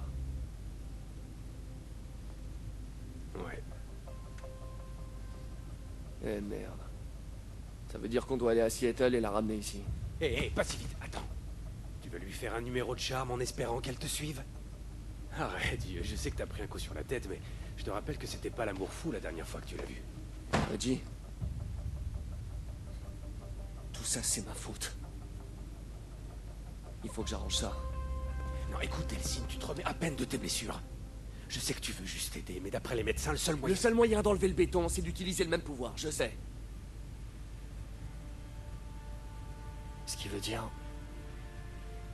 S2: Ouais.
S7: Eh merde. Ça veut dire qu'on doit aller à Seattle et la ramener ici.
S2: Hé, pas si vite, attends. Tu veux lui faire un numéro de charme en espérant qu'elle te suive? Arrête, je sais que t'as pris un coup sur la tête, mais je te rappelle que c'était pas l'amour fou la dernière fois que tu l'as vu.
S7: Reggie. Tout ça, c'est ma faute. Il faut que j'arrange ça.
S2: Non, écoute, Delcine, tu te remets à peine de tes blessures. Je sais que tu veux juste aider, mais d'après les médecins, le seul moyen...
S7: Le seul moyen d'enlever le béton, c'est d'utiliser le même pouvoir, je sais. Ce qui veut dire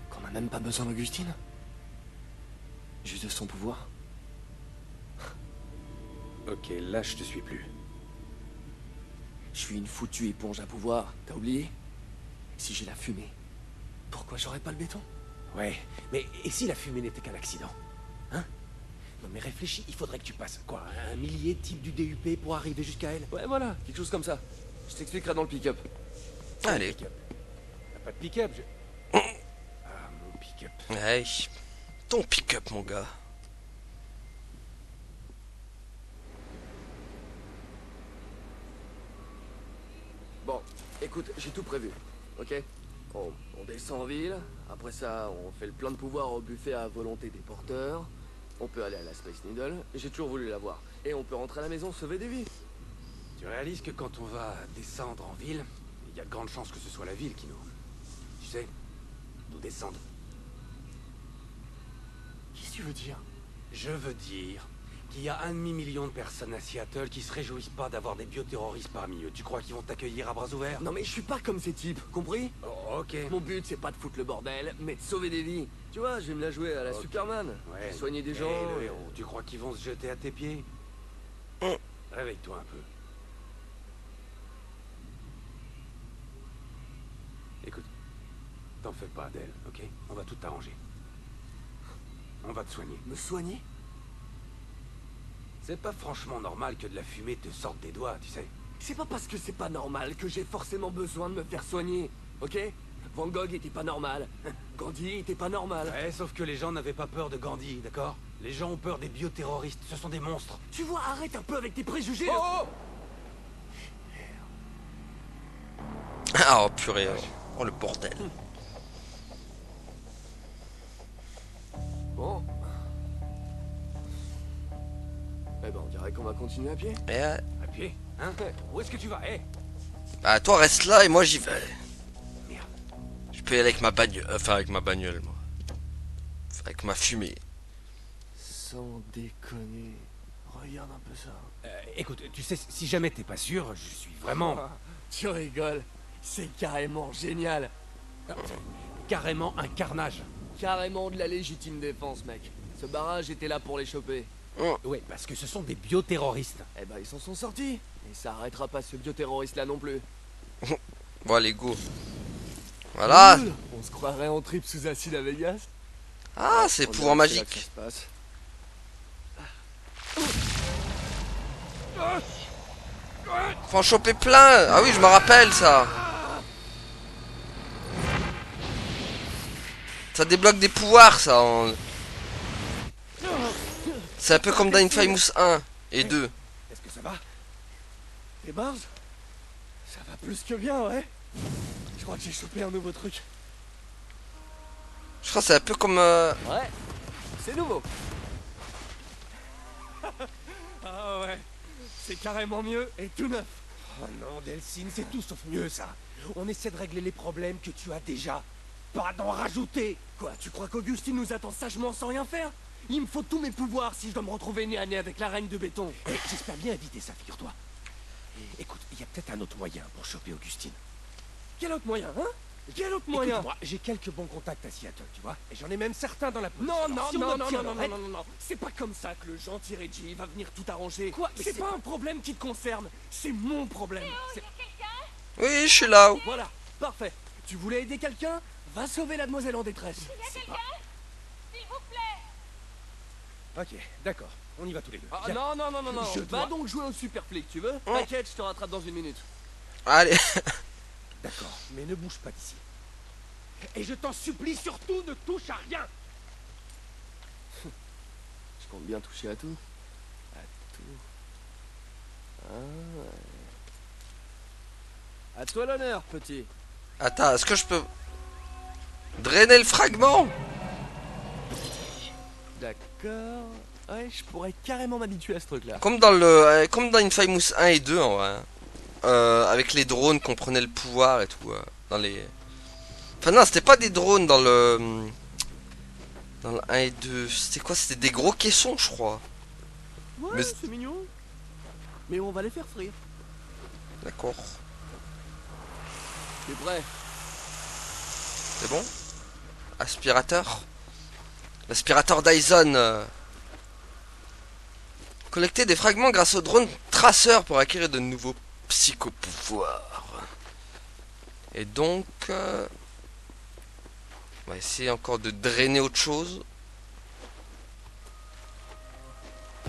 S7: qu'on n'a même pas besoin d'Augustine. Juste de son pouvoir.
S2: Ok, là, je te suis plus.
S7: Je suis une foutue éponge à pouvoir, t'as oublié? Si j'ai la fumée, pourquoi j'aurais pas le béton?
S2: Ouais, mais et si la fumée n'était qu'un accident? Hein? Non mais réfléchis, il faudrait que tu passes, quoi, un millier de types du DUP pour arriver jusqu'à elle?
S7: Ouais, voilà, quelque chose comme ça. Je t'expliquerai dans le pick-up.
S1: Allez.
S2: Pick-up. T'as pas de pick-up, Ah, mon pick-up.
S1: Ouais. Ton pick-up, mon gars.
S7: Bon, écoute, j'ai tout prévu, ok? On descend en ville, après ça, on fait le plein de pouvoir au buffet à volonté des porteurs. On peut aller à la Space Needle, j'ai toujours voulu la voir. Et on peut rentrer à la maison sauver des vies.
S2: Tu réalises que quand on va descendre en ville, il y a de grandes chances que ce soit la ville qui nous... Tu sais, nous descende.
S7: Qu'est-ce que tu veux dire?
S2: Je veux dire qu'il y a 1,5 million de personnes à Seattle qui se réjouissent pas d'avoir des bioterroristes parmi eux. Tu crois qu'ils vont t'accueillir à bras ouverts?
S7: Non mais je suis pas comme ces types, compris?
S2: Oh, ok.
S7: Mon but c'est pas de foutre le bordel, mais de sauver des vies. Tu vois, je vais me la jouer à la
S2: Ok.
S7: Superman.
S2: Ouais.
S7: Soigner des
S2: Eh,
S7: gens.
S2: le héros, tu crois qu'ils vont se jeter à tes pieds? Réveille-toi un peu. Écoute, t'en fais pas d'elle, ok? On va tout arranger. On va te soigner.
S7: Me soigner?
S2: C'est pas franchement normal que de la fumée te sorte des doigts, tu sais.
S7: C'est pas parce que c'est pas normal que j'ai forcément besoin de me faire soigner, ok? Van Gogh était pas normal. Gandhi était pas normal.
S2: Ouais, sauf que les gens n'avaient pas peur de Gandhi, d'accord? Les gens ont peur des bioterroristes, ce sont des monstres.
S7: Tu vois, arrête un peu avec tes préjugés.
S2: Oh!
S1: Ah, oh purée. Oh le bordel.
S7: Bon. Eh ben, on dirait qu'on va continuer à pied.
S1: Et,
S2: À pied, hein? Où est-ce que tu vas? Eh!
S1: bah toi reste là et moi j'y vais.
S2: Merde.
S1: Je peux y aller avec ma bagnole. Enfin avec ma bagnole moi. Enfin, avec ma fumée.
S7: Sans déconner. Regarde un peu ça.
S2: Écoute, tu sais, si jamais t'es pas sûr, je suis vraiment...
S7: Tu rigoles. C'est carrément génial.
S2: carrément un carnage.
S7: Carrément de la légitime défense, mec. Ce barrage était là pour les choper.
S2: Ouais, parce que ce sont des bioterroristes.
S7: Eh ben, ils s'en sont sortis. Et ça arrêtera pas ce bioterroriste-là non plus.
S1: Bon allez go. Voilà.
S7: Cool. On se croirait en trip sous acide à Vegas.
S1: Ah c'est
S7: On
S1: pouvoir
S7: dirait que c'est là que
S1: magique.
S7: ça se passe.
S1: Faut en choper plein. Ah oui je me rappelle ça. Ça débloque des pouvoirs ça. C'est un peu comme dans Infamous 1 et 2.
S2: Est-ce que ça va?
S7: Et Barge? Ça va plus que bien, ouais. Je crois que j'ai chopé un nouveau truc.
S1: Je crois que c'est un peu comme...
S7: Ouais, c'est nouveau.
S2: Ah ouais, C'est carrément mieux et tout neuf. Oh non, Delcine, c'est tout sauf mieux, ça. On essaie de régler les problèmes que tu as déjà. Pas d'en rajouter. Quoi, tu crois qu'Augustine nous attend sagement sans rien faire? Il me faut tous mes pouvoirs si je dois me retrouver nez à nez avec la reine de béton. Et j'espère bien éviter ça, figure-toi. Écoute, il y a peut-être un autre moyen pour choper Augustine. Quel autre moyen, hein? Quel autre moyen? Écoute-moi, j'ai quelques bons contacts à Seattle, tu vois? Et j'en ai même certains dans la police. Non, non, non, non, non, non, non, non. C'est pas comme ça que le gentil Reggie va venir tout arranger. Quoi? C'est pas un problème qui te concerne. C'est mon problème.
S1: Oui, je suis là.
S2: Voilà, parfait. Tu voulais aider quelqu'un? Va sauver la demoiselle en détresse.
S6: S'il vous plaît.
S2: Ok, d'accord. On y va tous les deux.
S7: Ah,
S2: Viens.
S7: non, non, non, non, non.
S2: Je
S7: Va
S2: dois-
S7: donc jouer au super flic, tu veux? T'inquiète, je te rattrape dans une minute.
S1: Allez.
S2: D'accord, mais ne bouge pas d'ici. Et je t'en supplie, surtout, ne touche à rien.
S7: Je compte bien toucher à tout. À tout. Ah ouais. À toi l'honneur, petit.
S1: Attends, est-ce que je peux drainer le fragment?
S7: D'accord. Ouais, je pourrais carrément m'habituer à ce truc-là.
S1: Comme dans Infamous 1 et 2 en vrai. Avec les drones qu'on prenait le pouvoir et tout. Dans les... Enfin non, c'était pas des drones dans le 1 et 2. C'était quoi? C'était des gros caissons, je crois.
S7: Ouais,
S1: Mais-
S7: c'est mignon. Mais on va les faire frire.
S1: D'accord.
S7: T'es prêt?
S1: C'est bon? Aspirateur. L'aspirateur Dyson. Collecter des fragments grâce au drone traceur pour acquérir de nouveaux psychopouvoirs. Et donc... on va essayer encore de drainer autre chose.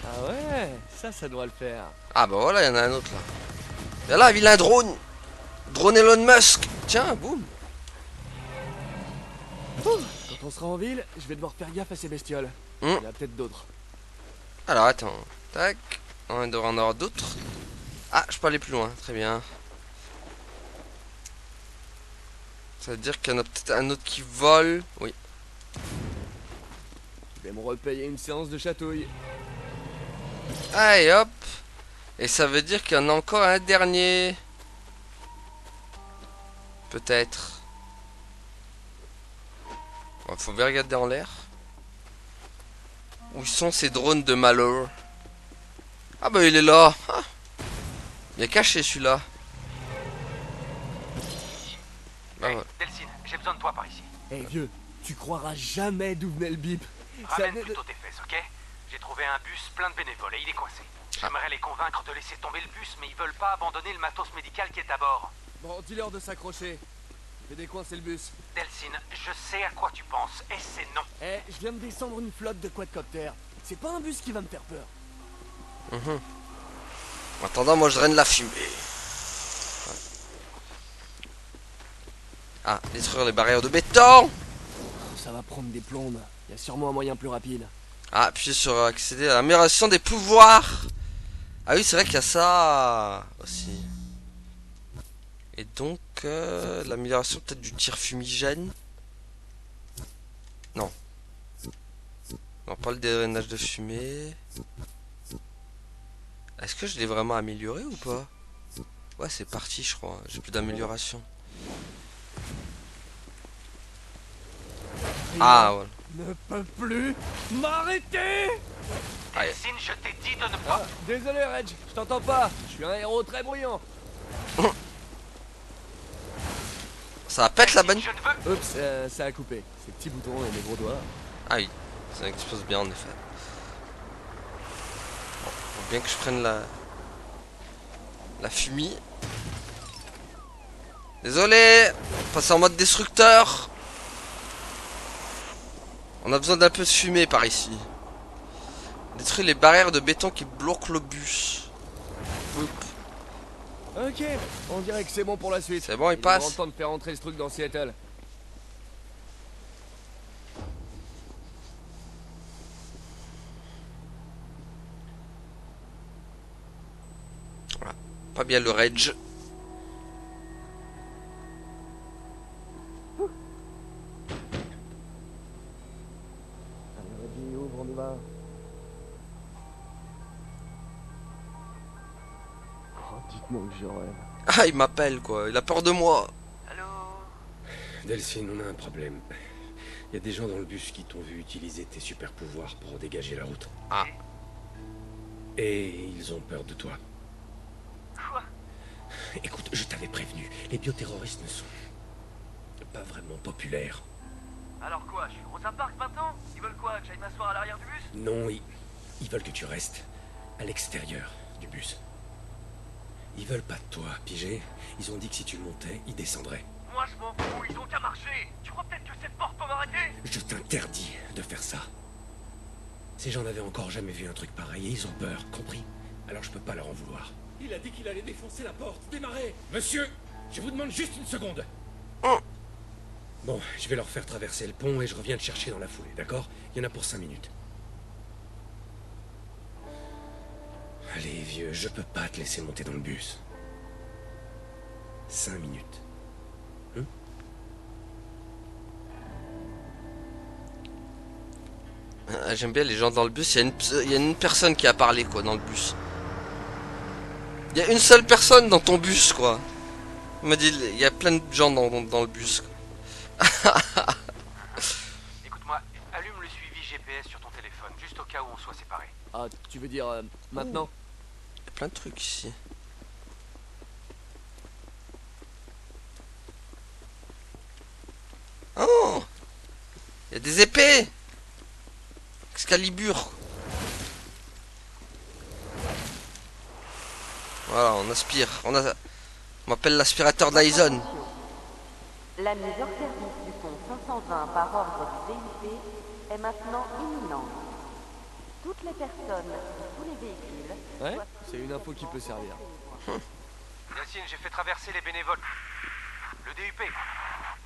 S7: Ah ouais, ça doit le faire.
S1: Ah bah voilà, il y en a un autre là. Et là, vilain drone. Drone Elon Musk. Tiens, boum.
S7: Quand on sera en ville, je vais devoir faire gaffe à ces bestioles. Il y en a peut-être d'autres.
S1: Alors attends. Tac. On devrait en avoir d'autres. Ah, je peux aller plus loin. Très bien. Ça veut dire qu'il y en a peut-être un autre qui vole. Oui.
S7: Je vais me repayer une séance de chatouille.
S1: Allez hop. Et ça veut dire qu'il y en a encore un dernier. Peut-être. Bon, faut bien regarder en l'air. Où sont ces drones de malheur? Ah bah il est là. Ah. Il est caché celui-là. Bah,
S8: Hey,
S1: voilà.
S8: Delcine, j'ai besoin de toi par ici.
S7: Eh vieux, tu croiras jamais d'où venait le bip. Ça
S8: Ramène
S7: venait de-
S8: plutôt tes fesses, ok? J'ai trouvé un bus plein de bénévoles et il est coincé. J'aimerais les convaincre de laisser tomber le bus, mais ils veulent pas abandonner le matos médical qui est à bord.
S7: Bon, dis-leur de s'accrocher. Je vais décoincer le bus.
S8: Delcine, je sais à quoi tu penses, et c'est non.
S7: Eh, je viens de descendre une flotte de quadcoptères. C'est pas un bus qui va me faire peur.
S1: En attendant, moi je draine la fumée. Ah, détruire les barrières de béton.
S7: Ça va prendre des plombes. Il y a sûrement un moyen plus rapide.
S1: Ah, appuyez sur accéder à l'amélioration des pouvoirs. Ah oui, c'est vrai qu'il y a ça aussi. Et donc, l'amélioration peut-être du tir fumigène. Non. Non, pas le drainage de fumée. Est-ce que je l'ai vraiment amélioré ou pas? Ouais, c'est parti, je crois. J'ai plus d'amélioration. Ah, voilà.
S2: Ne peut plus m'arrêter.
S1: Aïe.
S8: Delcine, je t'ai dit de ne pas...
S7: Désolé, Reg, je t'entends pas. Je suis un héros très bruyant.
S1: Ça pète la bonne.
S8: Je ne veux...
S7: Oups, ça a coupé. Ces petits boutons et mes gros doigts.
S1: Ah oui, ça explose bien en effet. Bon, faut bien que je prenne la fumée. Désolé, passer en mode destructeur. On a besoin d'un peu de fumée par ici. Détruire les barrières de béton qui bloquent le bus. Oup.
S7: Ok, on dirait que c'est bon pour la suite.
S1: C'est bon, il
S7: est
S1: passe.
S7: grand temps de faire entrer ce truc dans Seattle.
S1: Pas bien le rage.
S7: Allez, Reggie, ouvre, on y va. Honnêtement que je rêve.
S1: Ah, il m'appelle quoi, il a peur de moi.
S8: Allô?
S2: Delphine, on a un problème. Il y a des gens dans le bus qui t'ont vu utiliser tes super pouvoirs pour dégager la route.
S1: Ah.
S2: Et ils ont peur de toi.
S8: Quoi?
S2: Écoute, je t'avais prévenu, les bioterroristes ne sont pas vraiment populaires.
S8: Alors quoi? Je suis Rosa Parks maintenant? Ils veulent quoi? Que j'aille m'asseoir à l'arrière du bus?
S2: Non, ils veulent que tu restes à l'extérieur du bus. Ils veulent pas de toi, pigé. Ils ont dit que si tu montais, ils descendraient.
S8: Moi je m'en fous, ils ont qu'à marcher. Tu crois peut-être que cette porte peut m'arrêter?
S2: Je t'interdis de faire ça. Ces gens n'avaient encore jamais vu un truc pareil et ils ont peur, compris? Alors je peux pas leur en vouloir. Il a dit qu'il allait défoncer la porte, démarrer. Monsieur, je vous demande juste une seconde. Bon, je vais leur faire traverser le pont et je reviens te chercher dans la foulée, d'accord? Il y en a pour 5 minutes. Allez, vieux, je peux pas te laisser monter dans le bus. 5 minutes.
S1: Ah, j'aime bien les gens dans le bus, il y a une personne qui a parlé quoi dans le bus. Il y a une seule personne dans ton bus quoi. Il m'a dit, il y a plein de gens dans le bus.
S8: Écoute-moi, allume le suivi GPS sur ton téléphone, juste au cas où on soit séparés.
S7: Ah, tu veux dire maintenant?
S1: Il y a plein de trucs ici. Oh, il y a des épées. Excalibur. Voilà, on aspire. On m'appelle l'aspirateur Dyson.
S3: La mise hors service du pont 520 par ordre du DUP est maintenant imminente. Toutes les personnes et tous les véhicules...
S7: Ouais, c'est une info qui peut servir.
S8: Yacine, j'ai fait traverser les bénévoles. Le DUP.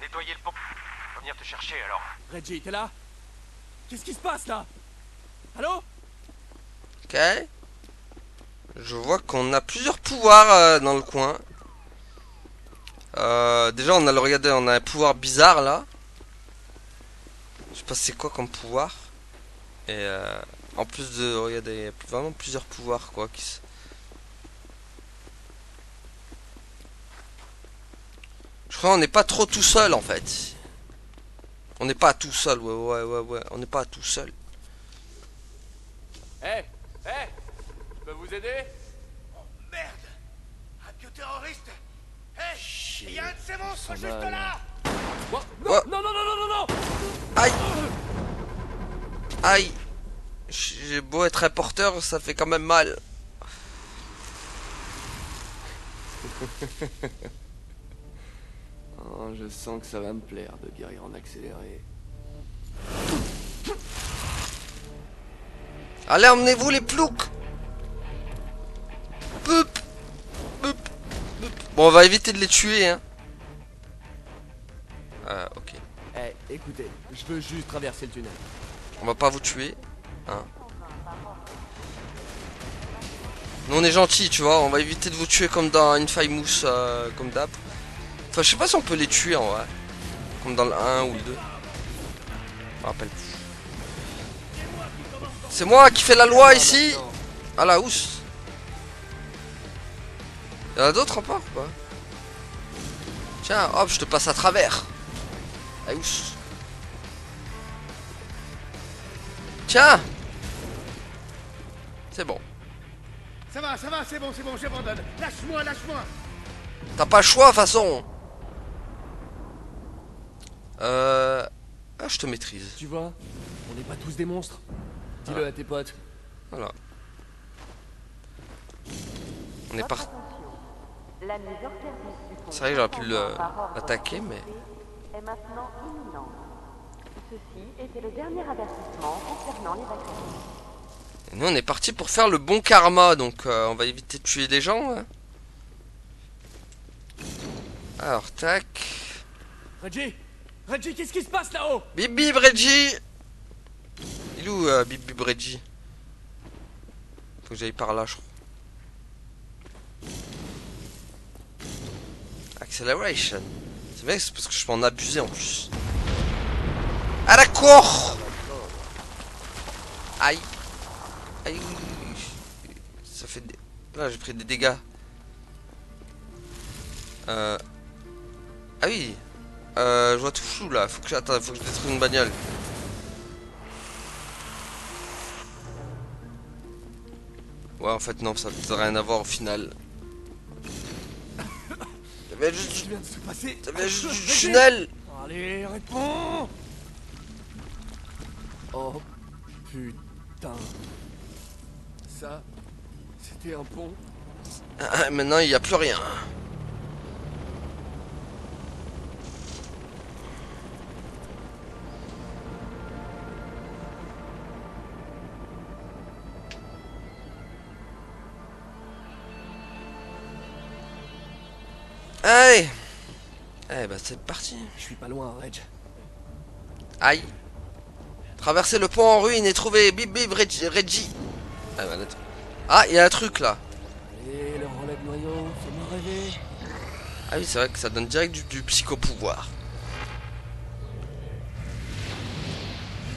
S8: Nettoyer le pont. On va venir te chercher alors.
S2: Reggie, t'es là? Qu'est-ce qui se passe là? Allô?
S1: Ok. Je vois qu'on a plusieurs pouvoirs dans le coin. Déjà on a regardez, on a un pouvoir bizarre là. Je sais pas c'est quoi comme pouvoir. Et en plus de regardez, il y a vraiment plusieurs pouvoirs quoi qui se... Je crois qu'on n'est pas trop tout seul en fait. On n'est pas tout seul, ouais, on n'est pas tout seul.
S7: Hé, je peux vous aider?
S6: Oh merde! Un bioterroriste! Hé! Il y a un de ces monstres juste là!
S7: Quoi?
S1: Ouais.
S7: Non!
S1: Aïe! Aïe! J'ai beau être un porteur, ça fait quand même mal.
S7: Oh, je sens que ça va me plaire de guérir en accéléré.
S1: Allez, emmenez-vous les ploucs! Poup! Poup! Poup. Bon, on va éviter de les tuer, hein. Ok.
S7: Écoutez, je veux juste traverser le tunnel.
S1: On va pas vous tuer. Hein. Nous, on est gentils, tu vois. On va éviter de vous tuer comme dans Infamous, comme d'hab. Enfin, je sais pas si on peut les tuer, en vrai. Comme dans le 1 ou le 2. Je me rappelle plus. C'est moi qui fais la loi ici. Ah la housse. Y'en a d'autres encore ou pas? Tiens, hop, je te passe à travers. La housse. Tiens. C'est bon.
S6: Ça va, c'est bon, j'abandonne. Lâche-moi!
S1: T'as pas le choix de toute façon. Ah, je te maîtrise.
S7: Tu vois, on n'est pas tous des monstres. Dis-le à tes potes.
S1: Voilà. On est parti.
S3: La mise hors service du pont
S1: C'est vrai que j'aurais pu
S3: 520 par ordre
S1: l'attaquer,
S3: du
S1: mais...
S3: DUP est maintenant imminente. Ceci était le dernier avertissement concernant l'évacuation.
S1: Et nous on est parti pour faire le bon karma, donc on va éviter de tuer des gens. Hein. Alors, tac.
S2: Reggie, qu'est-ce qui se passe là-haut?
S1: Bip bip Reggie. Il est où bip bip Reggie? Faut que j'aille par là, je crois. Acceleration. C'est vrai que c'est parce que je peux en abuser en plus. À la cour. Aïe. Aïe. Ça fait des... Là j'ai pris des dégâts. Ah oui. Je vois tout flou là. Faut que faut que je détruise une bagnole. Ouais, en fait, non, ça n'a rien à voir au final. T'avais juste
S2: Qu'est-ce qui vient de se passer?
S1: T'avais juste du
S2: Vas-y.
S1: tunnel.
S2: Allez, réponds! Oh, putain. Ça, c'était un pont.
S1: Ah, maintenant, il n'y a plus rien. Allez. Eh bah, c'est parti.
S2: Je suis pas loin, Reg.
S1: Aïe. Traverser le pont en ruine et trouver Bip Bip Reggie. Ah, bah, ah, il y a un truc là.
S2: Allez, le relais de noyau, fais-moi rêver.
S1: Ah oui, c'est vrai que ça donne direct du psychopouvoir.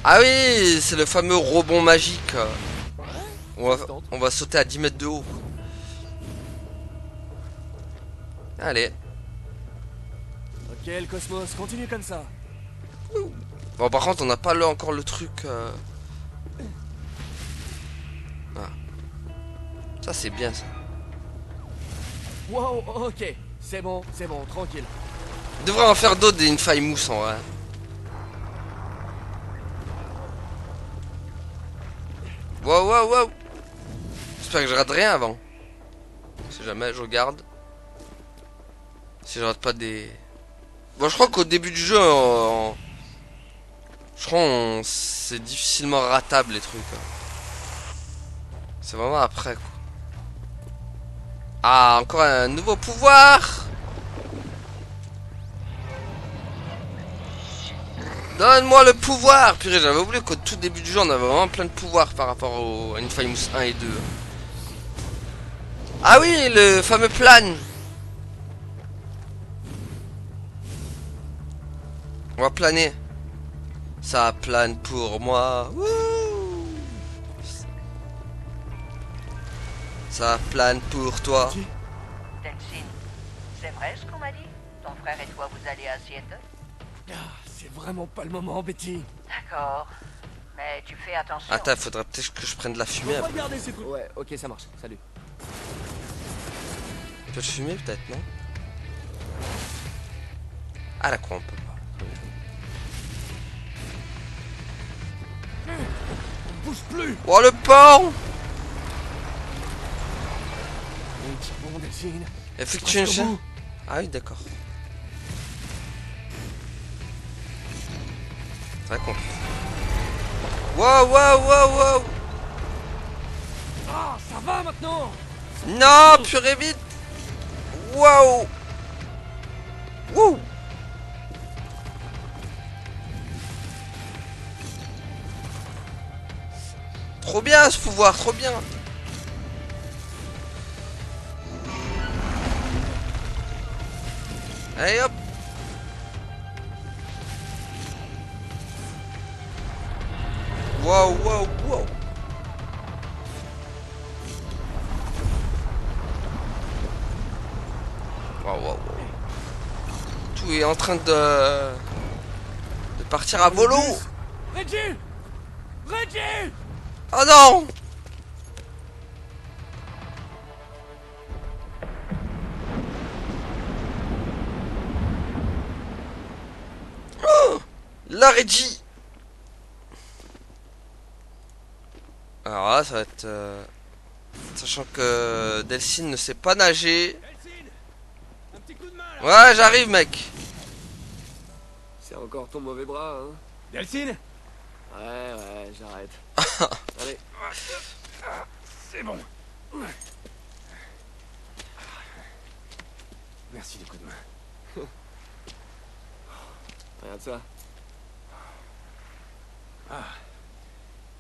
S1: Ah oui, c'est le fameux rebond magique. On va sauter à 10 mètres de haut. Allez.
S2: Ok, le cosmos, continue comme ça.
S1: Bon, par contre, on n'a pas encore le truc. Ah. Ça, c'est bien ça.
S2: Wow, ok. C'est bon, tranquille.
S1: Il devrait en faire d'autres des Infamous en vrai. Wow, wow, wow. J'espère que je rate rien avant. Si jamais je regarde. Si je rate pas des... Bon, je crois qu'au début du jeu, je crois c'est difficilement ratable les trucs. C'est vraiment après quoi. Ah, encore un nouveau pouvoir. Donne-moi le pouvoir. Purée, j'avais oublié qu'au tout début du jeu, on avait vraiment plein de pouvoirs par rapport au Infamous 1 et 2. Ah oui, le fameux plan. On va planer. Ça plane pour moi. Wouh. Ça plane pour toi.
S9: Delphine, c'est vrai ce qu'on m'a dit? Ton frère et toi, vous allez à Seattle?
S2: Ah, c'est vraiment pas le moment, Betty.
S9: D'accord. Mais tu fais attention.
S1: Attends, faudrait peut-être que je prenne de la fumée. Après.
S2: Regardez ces trucs. Ouais, ok, ça marche. Salut.
S1: Tu peux le fumer peut-être, non? Ah la quoi, on peut pas.
S2: Bouge plus.
S1: Oh le porc.
S2: Bon, Delphine.
S1: Effectue une chaîne. Ah oui, d'accord. Très con. Wow, wow, wow, wow.
S2: Ah, ça va maintenant.
S1: Non, purée vite. Wow. Wouh. Trop bien ce pouvoir, trop bien. Allez hop. Wow, wow, wow. Wow, wow, wow. Tout est en train de partir à volo.
S2: Reggie. Reggie.
S1: Oh non. Oh, la Reggie. Alors là, ça va être... Sachant que Delphine ne sait pas nager.
S2: Delphine, un petit coup de main là.
S1: Ouais, j'arrive, mec.
S7: C'est encore ton mauvais bras, hein?
S2: Delphine.
S7: Ouais, j'arrête. Allez.
S2: C'est bon. Merci du coup de main.
S7: Regarde ça.
S2: Ah,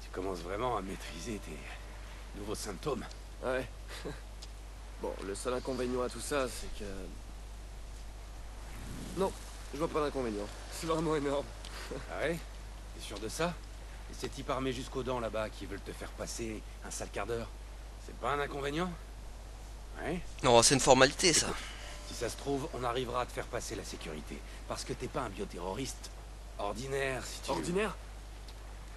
S2: tu commences vraiment à maîtriser tes nouveaux symptômes.
S7: Ouais. Bon, le seul inconvénient à tout ça, c'est que... Non, je vois pas d'inconvénient. C'est vraiment énorme.
S2: Ah ouais? T'es sûr de ça? Et ces types armés jusqu'aux dents là-bas qui veulent te faire passer un sale quart d'heure, c'est pas un inconvénient? Ouais?
S1: Non, c'est une formalité, ça.
S2: Si ça se trouve, on arrivera à te faire passer la sécurité. Parce que t'es pas un bioterroriste ordinaire, si tu veux.
S7: Ordinaire?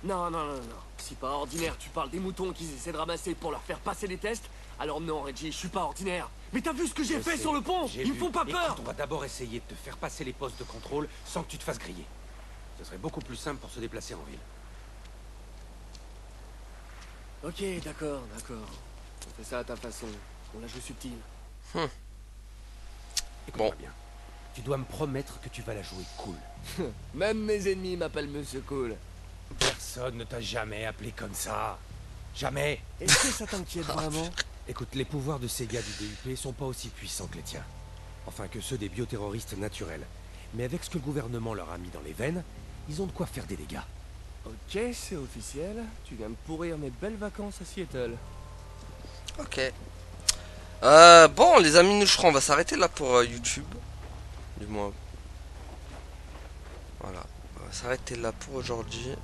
S7: Non, non, non, non. Si pas ordinaire, tu parles des moutons qu'ils essaient de ramasser pour leur faire passer les tests. Alors non, Reggie, je suis pas ordinaire. Mais t'as vu ce que j'ai fait sur le pont? Ils me font pas peur.
S2: Écoute, on va d'abord essayer de te faire passer les postes de contrôle sans que tu te fasses griller. Ce serait beaucoup plus simple pour se déplacer en ville.
S7: Ok, d'accord, d'accord. On fait ça à ta façon. On la joue subtile.
S2: Écoute-moi bien. Tu dois me promettre que tu vas la jouer cool.
S7: Même mes ennemis m'appellent Monsieur Cool.
S2: Personne ne t'a jamais appelé comme ça. Jamais.
S7: Est-ce que ça t'inquiète vraiment?
S2: Écoute, les pouvoirs de ces gars du DUP sont pas aussi puissants que les tiens. Enfin que ceux des bioterroristes naturels. Mais avec ce que le gouvernement leur a mis dans les veines, ils ont de quoi faire des dégâts.
S7: Ok, c'est officiel. Tu viens de pourrir mes belles vacances à Seattle.
S1: Ok. Bon, les amis, nous, je crois, on va s'arrêter là pour YouTube. Du moins. Voilà. On va s'arrêter là pour aujourd'hui.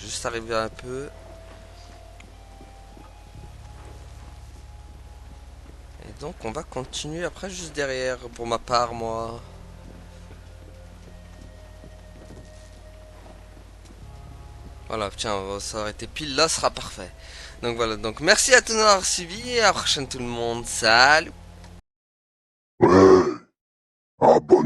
S1: Juste arriver un peu. Et donc, on va continuer après, juste derrière, pour ma part, moi. Voilà, tiens, on va s'arrêter pile là, ce sera parfait. Donc voilà, donc merci à tous d'avoir suivi et à la prochaine tout le monde. Salut.
S10: Ouais, abonne